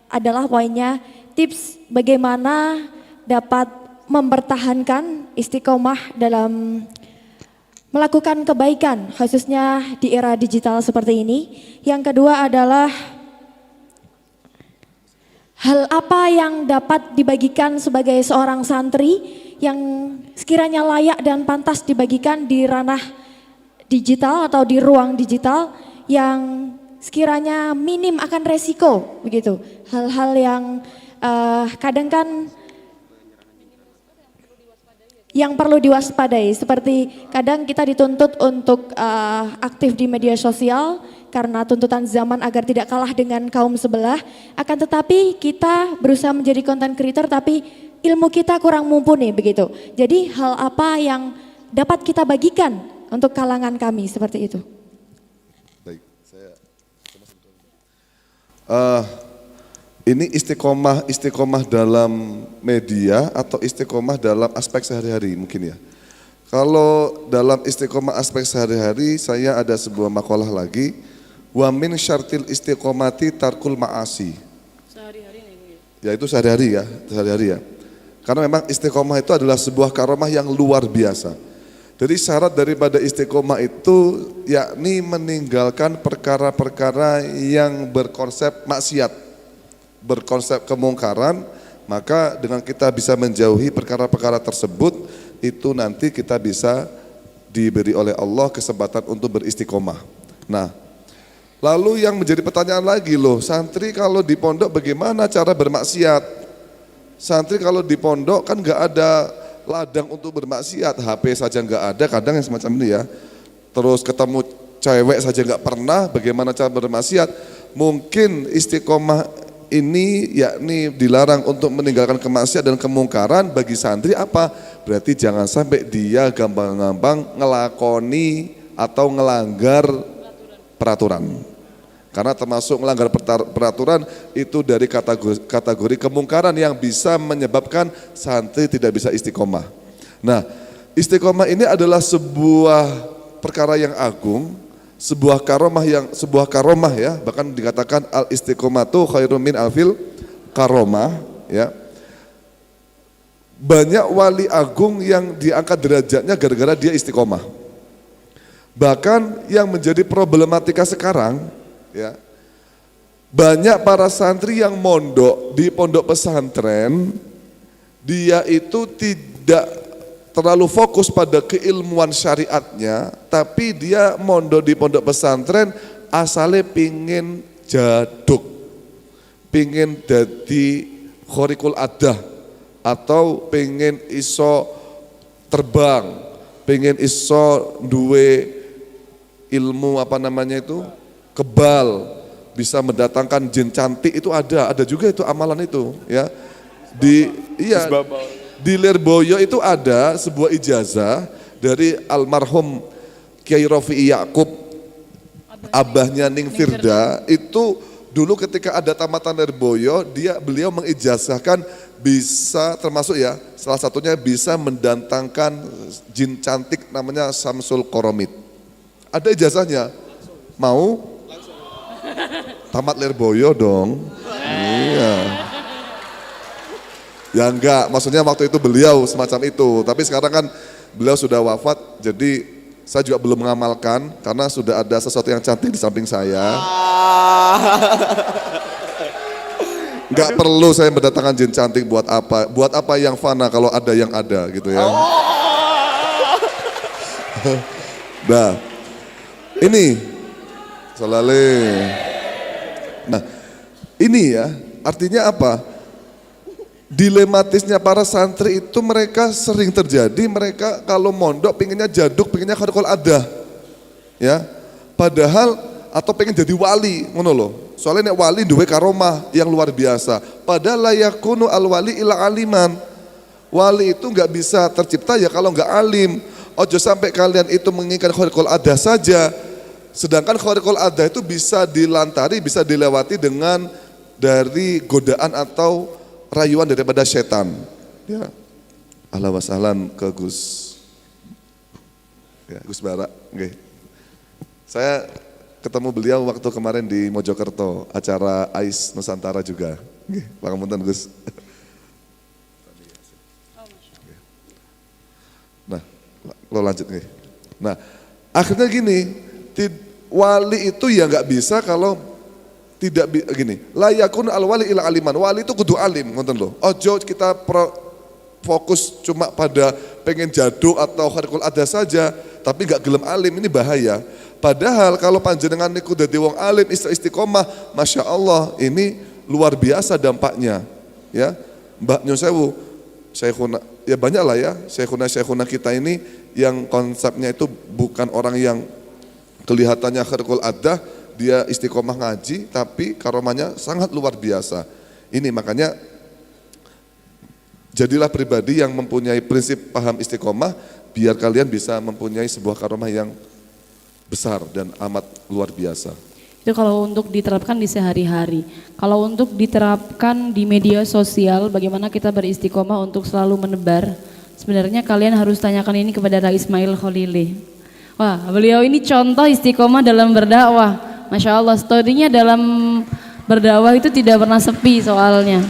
adalah poinnya tips bagaimana dapat mempertahankan istiqomah dalam melakukan kebaikan khususnya di era digital seperti ini. Yang kedua adalah hal apa yang dapat dibagikan sebagai seorang santri yang sekiranya layak dan pantas dibagikan di ranah digital atau di ruang digital yang sekiranya minim akan resiko begitu. Hal-hal yang kadang kan yang perlu diwaspadai, seperti kadang kita dituntut untuk aktif di media sosial karena tuntutan zaman agar tidak kalah dengan kaum sebelah, akan tetapi kita berusaha menjadi content creator tapi ilmu kita kurang mumpuni begitu. Jadi hal apa yang dapat kita bagikan untuk kalangan kami seperti itu? Baik, saya ini istiqomah dalam media atau istiqomah dalam aspek sehari-hari mungkin ya. Kalau dalam istiqomah aspek sehari-hari, saya ada sebuah makalah lagi. Wa min syartil istiqomati tarkul ma'asi. Ya itu sehari-hari ya. Karena memang istiqomah itu adalah sebuah karomah yang luar biasa. Jadi syarat daripada istiqomah itu yakni meninggalkan perkara-perkara yang berkonsep maksiat, berkonsep kemungkaran, maka dengan kita bisa menjauhi perkara-perkara tersebut, itu nanti kita bisa diberi oleh Allah kesempatan untuk beristiqomah. Nah, lalu yang menjadi pertanyaan lagi loh, santri kalau di pondok bagaimana cara bermaksiat? Santri kalau di pondok kan nggak ada ladang untuk bermaksiat, HP saja nggak ada, kadang yang semacam ini ya. Terus ketemu cewek saja nggak pernah, bagaimana cara bermaksiat? Mungkin istiqomah ini yakni dilarang untuk meninggalkan kemaksiatan dan kemungkaran bagi santri apa? Berarti jangan sampai dia gampang-gampang ngelakoni atau ngelanggar peraturan. Karena termasuk melanggar peraturan itu dari kategori kemungkaran yang bisa menyebabkan santri tidak bisa istiqomah. Nah, istiqomah ini adalah sebuah perkara yang agung, sebuah karomah ya, bahkan dikatakan al istiqomatu khairum min alfil karomah ya. Banyak wali agung yang diangkat derajatnya gara-gara dia istiqomah. Bahkan yang menjadi problematika sekarang ya, banyak para santri yang mondok di pondok pesantren, dia itu tidak terlalu fokus pada keilmuan syariatnya, tapi dia mondok di pondok pesantren asalnya pingin jaduk, pingin jadi khorikul adah, atau pingin iso terbang, pingin iso duwe ilmu kebal, bisa mendatangkan jin cantik, itu ada juga itu amalan itu ya. Di Lirboyo itu ada sebuah ijazah dari almarhum Kiai Rofi'i Ya'qub, abahnya Ning Firda, itu dulu ketika ada tamatan Lirboyo, beliau mengijazahkan bisa termasuk ya, salah satunya bisa mendatangkan jin cantik namanya Samsul Koromit. Ada ijazahnya. Mau? Tamat Lirboyo dong. Iya. Ya enggak, maksudnya waktu itu beliau semacam itu. Tapi sekarang kan beliau sudah wafat, jadi saya juga belum mengamalkan karena sudah ada sesuatu yang cantik di samping saya. Enggak perlu saya mendatangkan jin cantik buat apa? Buat apa yang fana kalau ada yang ada gitu ya. Nah, ini Salale. Nah, ini ya, artinya apa? Dilematisnya para santri itu mereka sering terjadi, mereka kalau mondok pengennya jaduk, pengennya kharikul adah. Ya. Padahal atau pengen jadi wali, ngono loh. Soalnya nek wali duwe karomah yang luar biasa. Padahal la yakunu al wali ila aliman. Wali itu enggak bisa tercipta ya kalau enggak alim. Ojo sampai kalian itu menginginkan kharikul adah saja. Sedangkan kharikul adah itu bisa dilantari, bisa dilewati dengan dari godaan atau rayuan daripada setan. Ya. Ahlan wa sahlan ke Gus. Ya, Gus Bara, nggih. Saya ketemu beliau waktu kemarin di Mojokerto, acara AIS Nusantara juga. Nggih, pangapunten Gus. Nah, lo lanjut nggih. Nah, akhirnya gini, wali itu ya nggak bisa kalau tidak gini. La yakun al wali ila aliman. Wali itu kudu alim, ngoten lho. Ojo kita fokus cuma pada pengen jaduk atau kharikul adah saja, tapi nggak gelem alim, ini bahaya. Padahal kalau panjenengan niku dadi wong alim istiqomah, masya Allah, ini luar biasa dampaknya. Ya, Mbak Nyun Sewu, Syekhuna, ya banyak lah ya, Syekhuna kita ini yang konsepnya itu bukan orang yang kelihatannya kharikul adah, dia istiqomah ngaji, tapi karomahnya sangat luar biasa. Ini makanya jadilah pribadi yang mempunyai prinsip paham istiqomah, biar kalian bisa mempunyai sebuah karomah yang besar dan amat luar biasa. Itu kalau untuk diterapkan di sehari-hari. Kalau untuk diterapkan di media sosial, bagaimana kita beristiqomah untuk selalu menebar sebenarnya kalian harus tanyakan ini kepada Rais Ismail Khalili. Wah, beliau ini contoh istiqomah dalam berdakwah. Masya Allah, storynya dalam berdakwah itu tidak pernah sepi soalnya.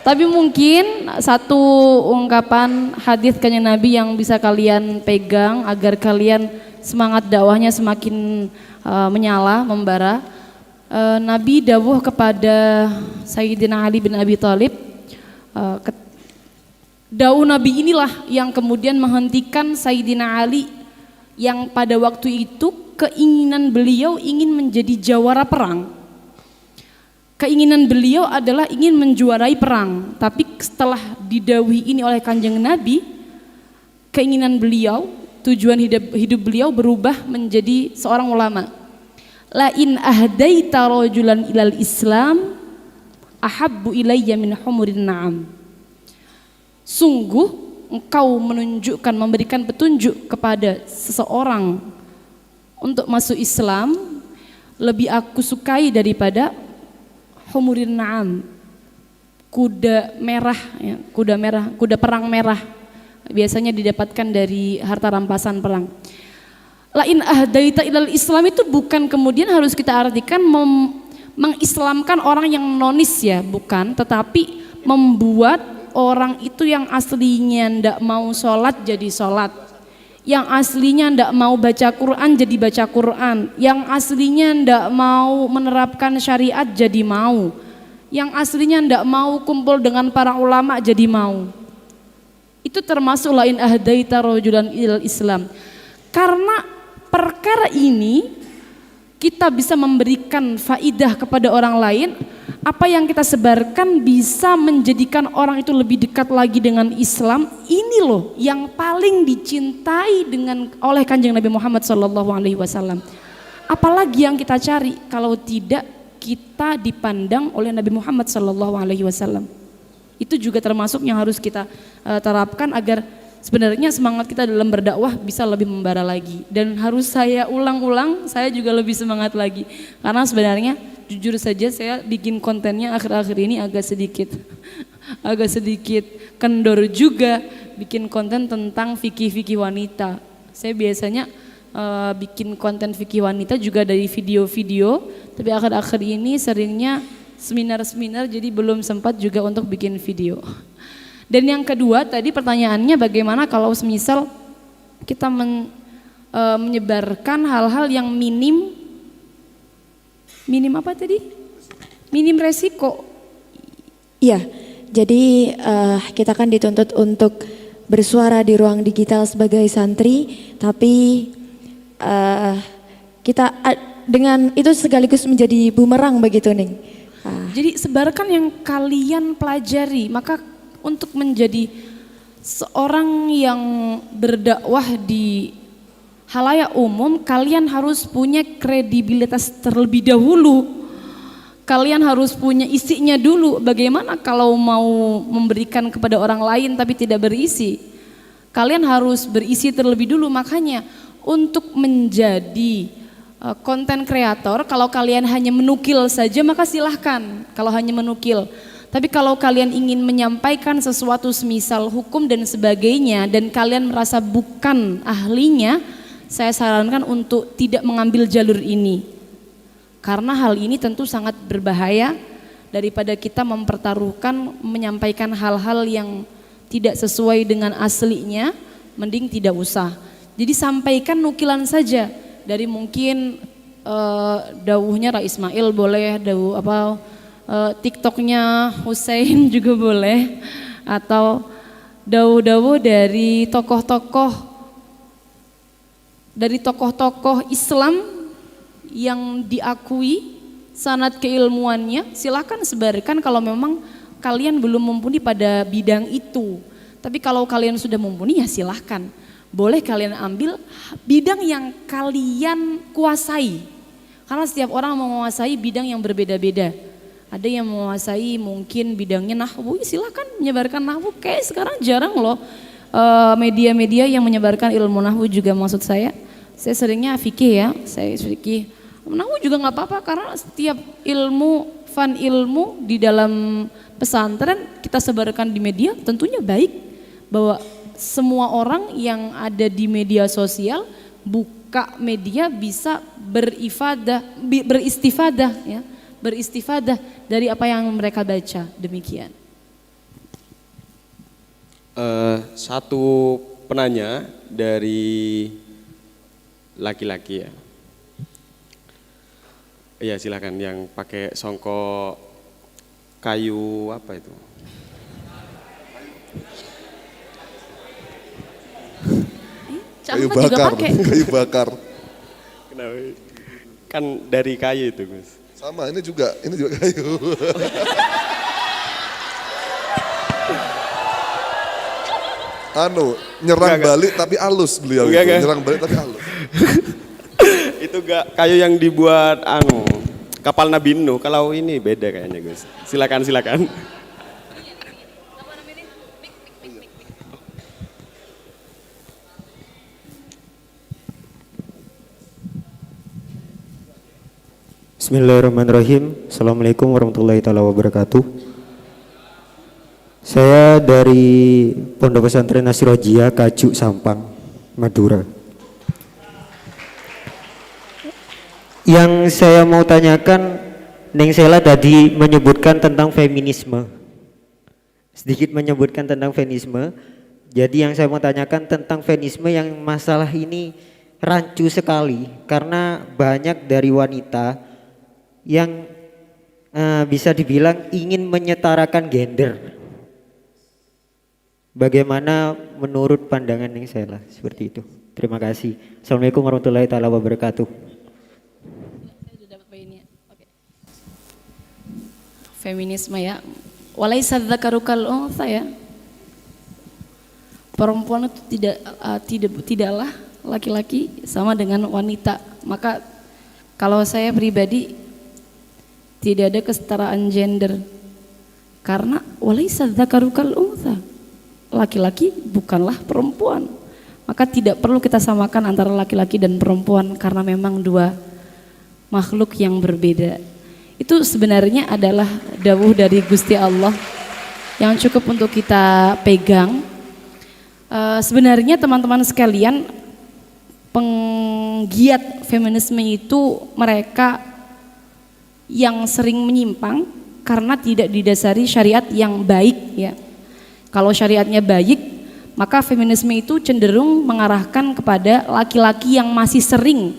Tapi mungkin satu ungkapan hadis kanjeng Nabi yang bisa kalian pegang agar kalian semangat dakwahnya semakin menyala, membara. Nabi dawuh kepada Sayyidina Ali bin Abi Thalib, dawuh Nabi inilah yang kemudian menghentikan Sayyidina Ali yang pada waktu itu keinginan beliau ingin menjadi jawara perang. Keinginan beliau adalah ingin menjuarai perang, tapi setelah didawuhi ini oleh kanjeng Nabi, keinginan beliau, tujuan hidup beliau berubah menjadi seorang ulama. La in ahdaita rajulan ilal Islam ahabbu ilayya min humurin na'am. Sungguh engkau menunjukkan, memberikan petunjuk kepada seseorang untuk masuk Islam lebih aku sukai daripada humurin na'am, kuda merah, ya, kuda perang merah, biasanya didapatkan dari harta rampasan perang. Lain ahdaita ilal Islam itu bukan kemudian harus kita artikan mengislamkan orang yang nonis ya, bukan, tetapi membuat orang itu yang aslinya ndak mau sholat jadi sholat, yang aslinya ndak mau baca Quran jadi baca Quran, yang aslinya ndak mau menerapkan syariat jadi mau, yang aslinya ndak mau kumpul dengan para ulama jadi mau. Itu termasuk lain ahdaita rajulan ilal Islam. Karena perkara ini kita bisa memberikan faidah kepada orang lain, apa yang kita sebarkan bisa menjadikan orang itu lebih dekat lagi dengan Islam. Ini loh yang paling dicintai oleh kanjeng Nabi Muhammad SAW. Apalagi yang kita cari kalau tidak kita dipandang oleh Nabi Muhammad SAW. Itu juga termasuk yang harus kita terapkan agar sebenarnya semangat kita dalam berdakwah bisa lebih membara lagi. Dan harus saya ulang-ulang, saya juga lebih semangat lagi. Karena sebenarnya jujur saja saya bikin kontennya akhir-akhir ini agak sedikit kendor juga bikin konten tentang fikih-fikih wanita. Saya biasanya bikin konten fikih wanita juga dari video-video, tapi akhir-akhir ini seringnya seminar-seminar, jadi belum sempat juga untuk bikin video. Dan yang kedua tadi pertanyaannya bagaimana kalau semisal kita menyebarkan hal-hal yang minim apa tadi? Minim resiko. Iya, jadi kita kan dituntut untuk bersuara di ruang digital sebagai santri, tapi kita dengan itu sekaligus menjadi bumerang begitu Ning. Jadi sebarkan yang kalian pelajari, maka untuk menjadi seorang yang berdakwah di halayak umum, kalian harus punya kredibilitas terlebih dahulu. Kalian harus punya isinya dulu. Bagaimana kalau mau memberikan kepada orang lain tapi tidak berisi? Kalian harus berisi terlebih dulu. Makanya untuk menjadi konten kreator, kalau kalian hanya menukil saja maka silahkan. Kalau hanya menukil. Tapi kalau kalian ingin menyampaikan sesuatu semisal hukum dan sebagainya dan kalian merasa bukan ahlinya, saya sarankan untuk tidak mengambil jalur ini. Karena hal ini tentu sangat berbahaya daripada kita mempertaruhkan menyampaikan hal-hal yang tidak sesuai dengan aslinya, mending tidak usah. Jadi sampaikan nukilan saja dari mungkin dawuhnya Rais Ismail boleh, dawuh apa TikToknya Hussein juga boleh, atau dawuh-dawuh dari tokoh-tokoh Islam yang diakui sanad keilmuannya, silakan sebarkan kalau memang kalian belum mumpuni pada bidang itu. Tapi kalau kalian sudah mumpuni ya silahkan, boleh kalian ambil bidang yang kalian kuasai, karena setiap orang menguasai bidang yang berbeda-beda. Ada yang menguasai mungkin bidangnya nahwu, silahkan menyebarkan nahwu. Kayak sekarang jarang loh media-media yang menyebarkan ilmu nahwu juga, maksud saya seringnya fikih ya, saya fikih. Nahwu juga nggak apa-apa karena setiap ilmu fan ilmu di dalam pesantren kita sebarkan di media, tentunya baik bahwa semua orang yang ada di media sosial buka media bisa beristifadah dari apa yang mereka baca, demikian. Satu penanya dari laki-laki ya. Iya silakan yang pakai songkok kayu apa itu? Kayu Ahmad juga bakar, pakai. kayu bakar. Kenapa? Kan dari kayu itu Gus. Sama, ini juga kayu. Nyerang Enggak. balik tapi halus beliau Enggak, itu. enggak. Nyerang balik tapi halus. Itu gak kayu yang dibuat kapal Nabi Nuh. Kalau ini beda kayaknya Gus. Silakan. Bismillahirrahmanirrahim. Assalamualaikum warahmatullahi taala wabarakatuh. Saya dari Pondok Pesantren Nasirojia, Kajuk, Sampang, Madura. Yang saya mau tanyakan, Neng Sela tadi menyebutkan tentang feminisme. Sedikit menyebutkan tentang feminisme. Jadi yang saya mau tanyakan tentang feminisme yang masalah ini rancu sekali karena banyak dari wanita yang bisa dibilang ingin menyetarakan gender. Bagaimana menurut pandangan Neng Sela seperti itu? Terima kasih. Assalamualaikum warahmatullahi taala wabarakatuh. Feminisme ya, walaisa dzakaru kal untha ya. Perempuan itu tidaklah laki-laki sama dengan wanita. Maka kalau saya pribadi tidak ada kesetaraan gender. Karena walaisa dzakaru kal untha. Laki-laki bukanlah perempuan. Maka tidak perlu kita samakan antara laki-laki dan perempuan karena memang dua makhluk yang berbeda. Itu sebenarnya adalah dawuh dari Gusti Allah yang cukup untuk kita pegang. Sebenarnya teman-teman sekalian, penggiat feminisme itu mereka yang sering menyimpang karena tidak didasari syariat yang baik ya. Kalau syariatnya baik, maka feminisme itu cenderung mengarahkan kepada laki-laki yang masih sering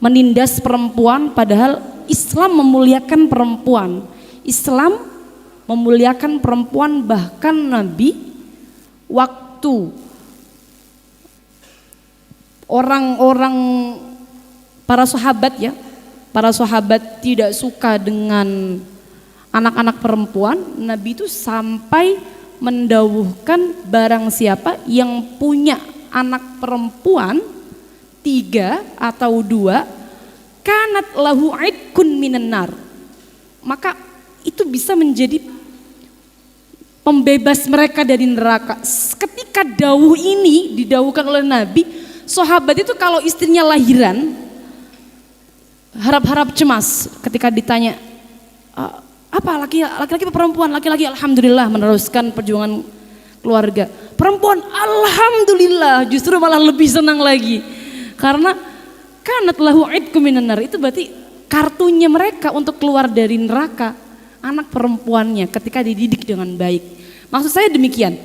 menindas perempuan, padahal Islam memuliakan perempuan. Islam memuliakan perempuan, bahkan Nabi waktu orang-orang para sahabat ya, para sahabat tidak suka dengan anak-anak perempuan, Nabi itu sampai mendawuhkan barang siapa yang punya anak perempuan 3 atau 2 kanat lahu idkun minan nar, maka itu bisa menjadi pembebas mereka dari neraka. Ketika dawuh ini didawuhkan oleh Nabi, sahabat itu kalau istrinya lahiran harap-harap cemas ketika ditanya apa laki-laki apa perempuan? Laki-laki, alhamdulillah meneruskan perjuangan keluarga. Perempuan, alhamdulillah justru malah lebih senang lagi. Karena kanat lahu idkum minan nar, itu berarti kartunya mereka untuk keluar dari neraka, anak perempuannya ketika dididik dengan baik. Maksud saya demikian.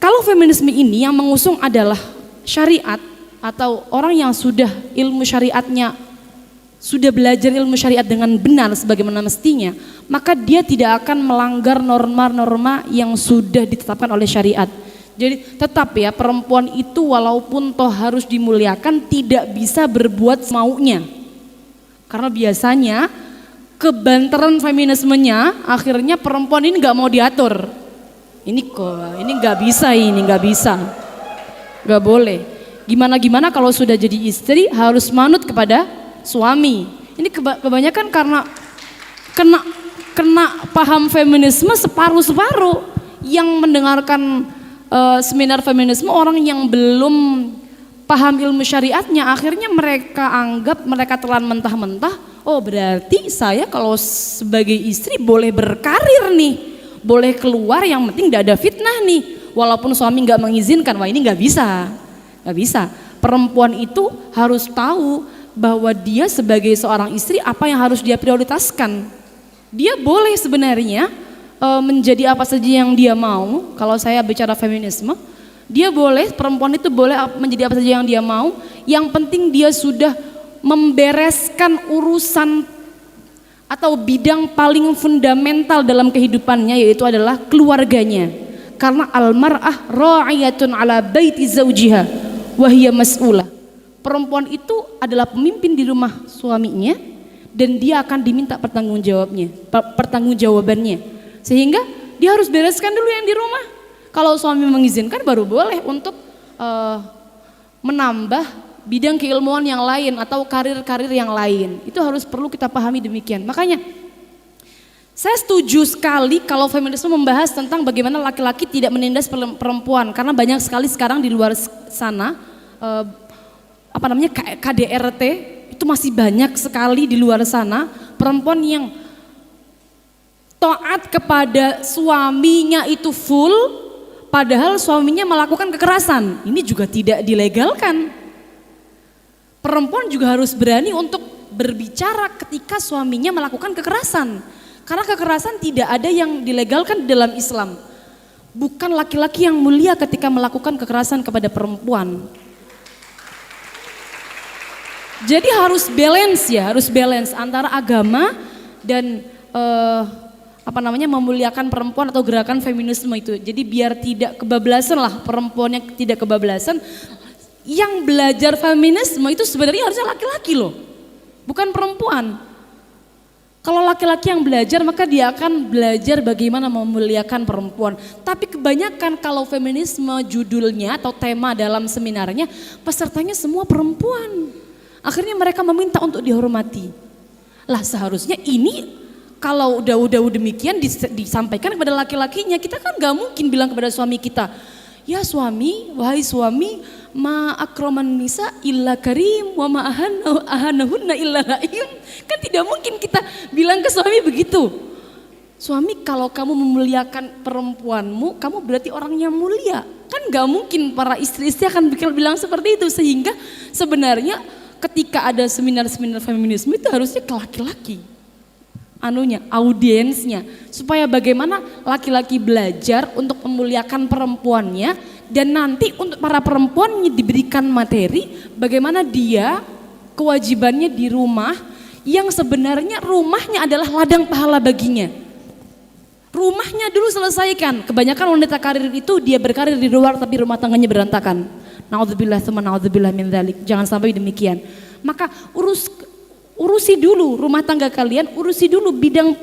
Kalau feminisme ini yang mengusung adalah syariat atau orang yang sudah ilmu syariatnya, sudah belajar ilmu syariat dengan benar sebagaimana mestinya, maka dia tidak akan melanggar norma-norma yang sudah ditetapkan oleh syariat. Jadi tetap ya, perempuan itu walaupun toh harus dimuliakan tidak bisa berbuat semaunya. Karena biasanya kebanteran feminismenya akhirnya perempuan ini nggak mau diatur. Ini nggak bisa, nggak boleh. Gimana kalau sudah jadi istri harus manut kepada suami. Ini kebanyakan karena kena paham feminisme separuh-separuh. Yang mendengarkan seminar feminisme orang yang belum paham ilmu syariatnya, akhirnya mereka anggap, mereka telan mentah-mentah, Oh berarti saya kalau sebagai istri boleh berkarir nih, boleh keluar yang penting tidak ada fitnah nih. Walaupun suami nggak mengizinkan, wah ini nggak bisa, nggak bisa. Perempuan itu harus tahu bahwa dia sebagai seorang istri apa yang harus dia prioritaskan. Dia boleh sebenarnya menjadi apa saja yang dia mau. Kalau saya bicara feminisme, dia boleh, perempuan itu boleh menjadi apa saja yang dia mau. Yang penting dia sudah membereskan urusan atau bidang paling fundamental dalam kehidupannya, yaitu adalah keluarganya. Karena almar'ah ra'iyatun ala baiti zawjiha wa hiya mas'ulah. Perempuan itu adalah pemimpin di rumah suaminya dan dia akan diminta pertanggungjawabannya. Sehingga dia harus bereskan dulu yang di rumah. Kalau suami mengizinkan baru boleh untuk menambah bidang keilmuan yang lain atau karir-karir yang lain. Itu harus perlu kita pahami demikian. Makanya saya setuju sekali kalau feminisme membahas tentang bagaimana laki-laki tidak menindas perempuan, karena banyak sekali sekarang di luar sana KDRT itu masih banyak sekali di luar sana perempuan yang taat kepada suaminya itu full, padahal suaminya melakukan kekerasan. Ini juga tidak dilegalkan. Perempuan juga harus berani untuk berbicara ketika suaminya melakukan kekerasan. Karena kekerasan tidak ada yang dilegalkan di dalam Islam. Bukan laki-laki yang mulia ketika melakukan kekerasan kepada perempuan. Jadi harus balance antara agama dan memuliakan perempuan atau gerakan feminisme itu. Jadi biar tidak kebablasan lah, perempuannya tidak kebablasan. Yang belajar feminisme itu sebenarnya harusnya laki-laki loh, bukan perempuan. Kalau laki-laki yang belajar maka dia akan belajar bagaimana memuliakan perempuan. Tapi kebanyakan kalau feminisme judulnya atau tema dalam seminarnya, pesertanya semua perempuan. Akhirnya mereka meminta untuk dihormati. Lah seharusnya ini kalau udah demikian disampaikan kepada laki-lakinya, kita kan gak mungkin bilang kepada suami kita, ya suami, wahai suami, ma akraman nisa illa karim wa ma ahanahunna illa laim. Kan tidak mungkin kita bilang ke suami begitu. Suami, kalau kamu memuliakan perempuanmu, kamu berarti orang yang mulia. Kan gak mungkin para istri-istri akan bilang seperti itu. Sehingga sebenarnya ketika ada seminar-seminar feminisme itu harusnya ke laki-laki. Audiensnya, supaya bagaimana laki-laki belajar untuk memuliakan perempuannya, dan nanti untuk para perempuan diberikan materi bagaimana dia kewajibannya di rumah, yang sebenarnya rumahnya adalah ladang pahala baginya. Rumahnya dulu selesaikan. Kebanyakan wanita karir itu dia berkarir di luar tapi rumah tangganya berantakan. Naudzubillah tsumma naudzubillah min dzalik. Jangan sampai demikian. Maka urusi dulu rumah tangga kalian, urusi dulu bidang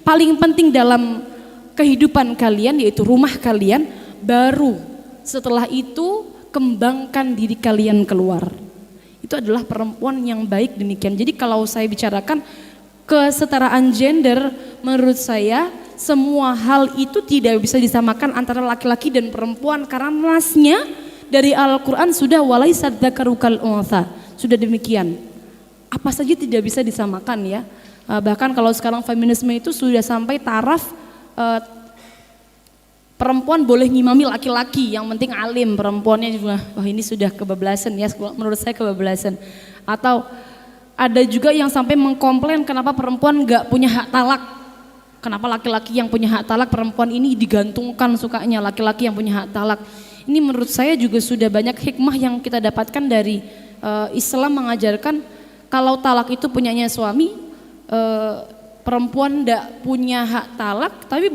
paling penting dalam kehidupan kalian, yaitu rumah kalian. Baru setelah itu kembangkan diri kalian keluar. Itu adalah perempuan yang baik demikian. Jadi kalau saya bicarakan kesetaraan gender, menurut saya semua hal itu tidak bisa disamakan antara laki-laki dan perempuan, karena nasnya dari Al-Quran sudah walaisa dzakaru kal untha, sudah demikian. Apa saja tidak bisa disamakan ya. Bahkan kalau sekarang feminisme itu sudah sampai taraf perempuan boleh ngimami laki-laki, yang penting alim. Perempuannya juga, wah ini sudah kebablasan ya, menurut saya kebablasan. Atau ada juga yang sampai mengkomplain kenapa perempuan gak punya hak talak. Kenapa laki-laki yang punya hak talak, perempuan ini digantungkan sukanya laki-laki yang punya hak talak. Ini menurut saya juga sudah banyak hikmah yang kita dapatkan dari Islam mengajarkan kalau talak itu punyanya suami, perempuan tidak punya hak talak. Tapi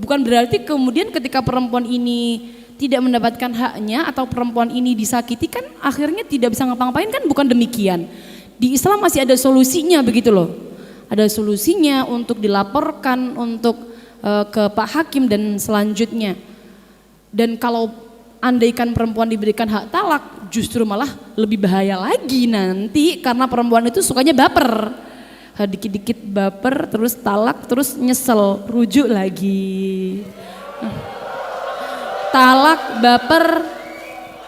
bukan berarti kemudian ketika perempuan ini tidak mendapatkan haknya atau perempuan ini disakiti, kan akhirnya tidak bisa ngapa-ngapain, kan bukan demikian. Di Islam masih ada solusinya begitu loh. Ada solusinya untuk dilaporkan untuk ke Pak Hakim dan selanjutnya. Dan kalau andaikan perempuan diberikan hak talak, justru malah lebih bahaya lagi nanti, karena perempuan itu sukanya baper. Dikit-dikit baper, terus talak, terus nyesel, rujuk lagi. Talak, baper,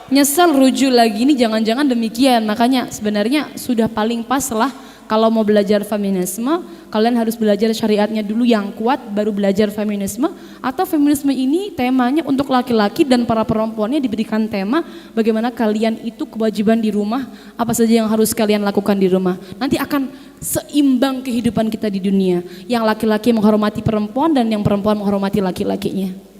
nyesel, rujuk lagi. Ini jangan-jangan demikian. Makanya sebenarnya sudah paling pas lah kalau mau belajar feminisme, kalian harus belajar syariatnya dulu yang kuat, baru belajar feminisme. Atau feminisme ini temanya untuk laki-laki dan para perempuannya diberikan tema bagaimana kalian itu kewajiban di rumah, apa saja yang harus kalian lakukan di rumah. Nanti akan seimbang kehidupan kita di dunia. Yang laki-laki menghormati perempuan dan yang perempuan menghormati laki-lakinya.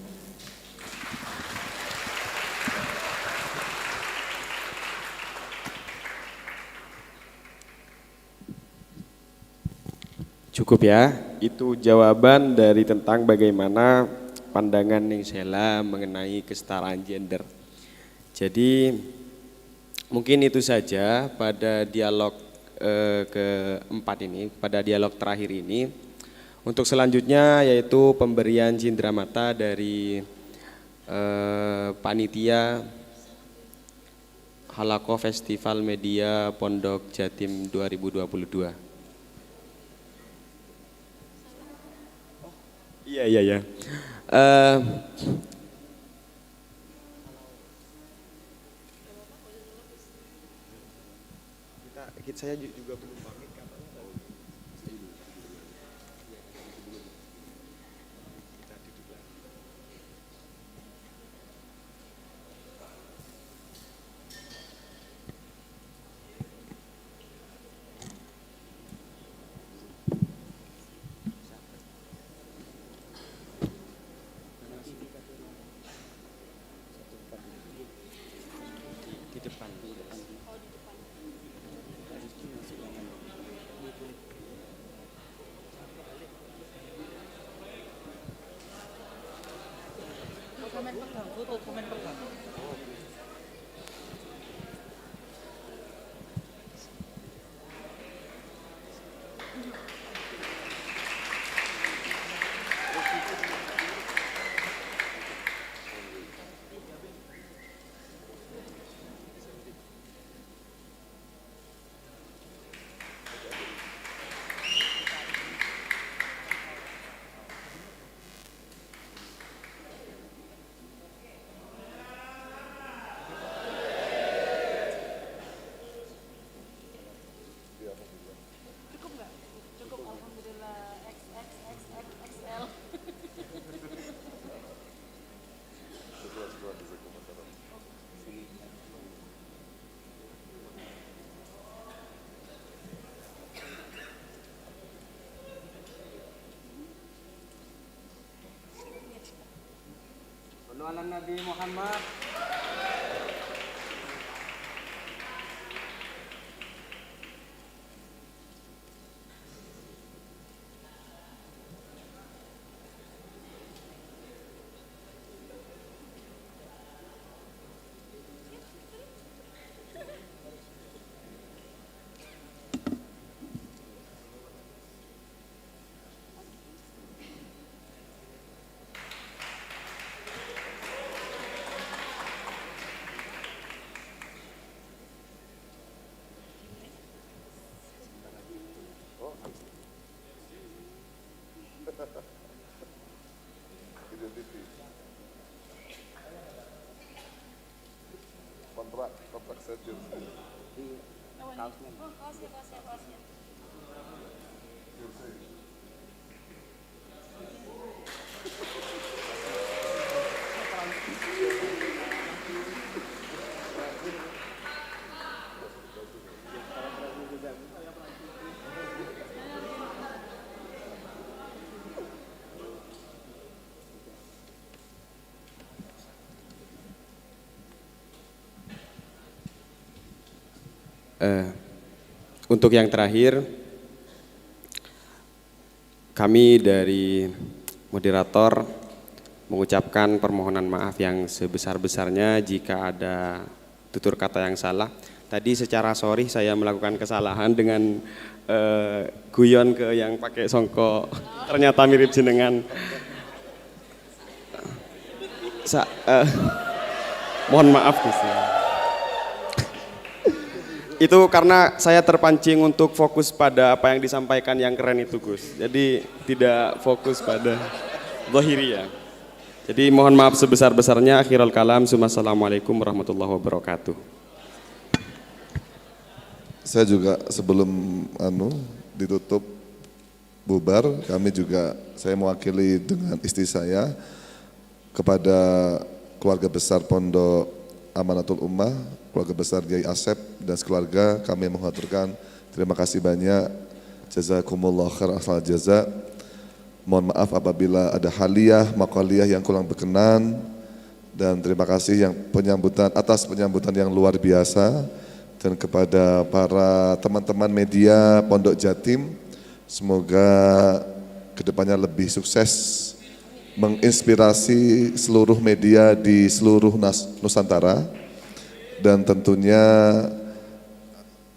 Cukup ya, itu jawaban dari tentang bagaimana pandangan Ning Sheila mengenai kesetaraan gender. Jadi mungkin itu saja pada dialog keempat ini, pada dialog terakhir ini. Untuk selanjutnya yaitu pemberian cindramata dari panitia Halaqah Festival Media Pondok Jatim 2022. Iya. Saya juga belum pamit katanya. Di depan. Sallallahu Nabi Muhammad. kontrak saja. Untuk yang terakhir, kami dari moderator mengucapkan permohonan maaf yang sebesar-besarnya jika ada tutur kata yang salah. Tadi secara sorry saya melakukan kesalahan dengan guyon ke yang pakai songkok, ternyata mirip jenengan. Mohon maaf Gus. Itu karena saya terpancing untuk fokus pada apa yang disampaikan yang keren itu Gus. Jadi tidak fokus pada zahiriyah. Jadi mohon maaf sebesar-besarnya. Akhirul kalam. Assalamualaikum warahmatullahi wabarakatuh. Saya juga sebelum ditutup bubar, saya mewakili dengan istri saya kepada keluarga besar Pondok Amanatul Ummah, keluarga besar Kiai Asep dan sekeluarga, kami mengaturkan terima kasih banyak. Jazakumullah khair asal jaza. Mohon maaf apabila ada haliyah, maqaliyah yang kurang berkenan, dan terima kasih atas penyambutan yang luar biasa. Dan kepada para teman-teman media Pondok Jatim, semoga kedepannya lebih sukses menginspirasi seluruh media di seluruh Nusantara, dan tentunya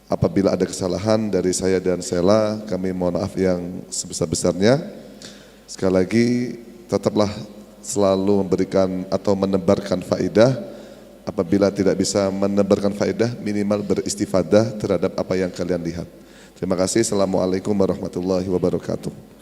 apabila ada kesalahan dari saya dan Sela, kami mohon maaf yang sebesar-besarnya. Sekali lagi, tetaplah selalu memberikan atau menebarkan faedah. Apabila tidak bisa menebarkan faedah, minimal beristifadah terhadap apa yang kalian lihat. Terima kasih. Assalamualaikum warahmatullahi wabarakatuh.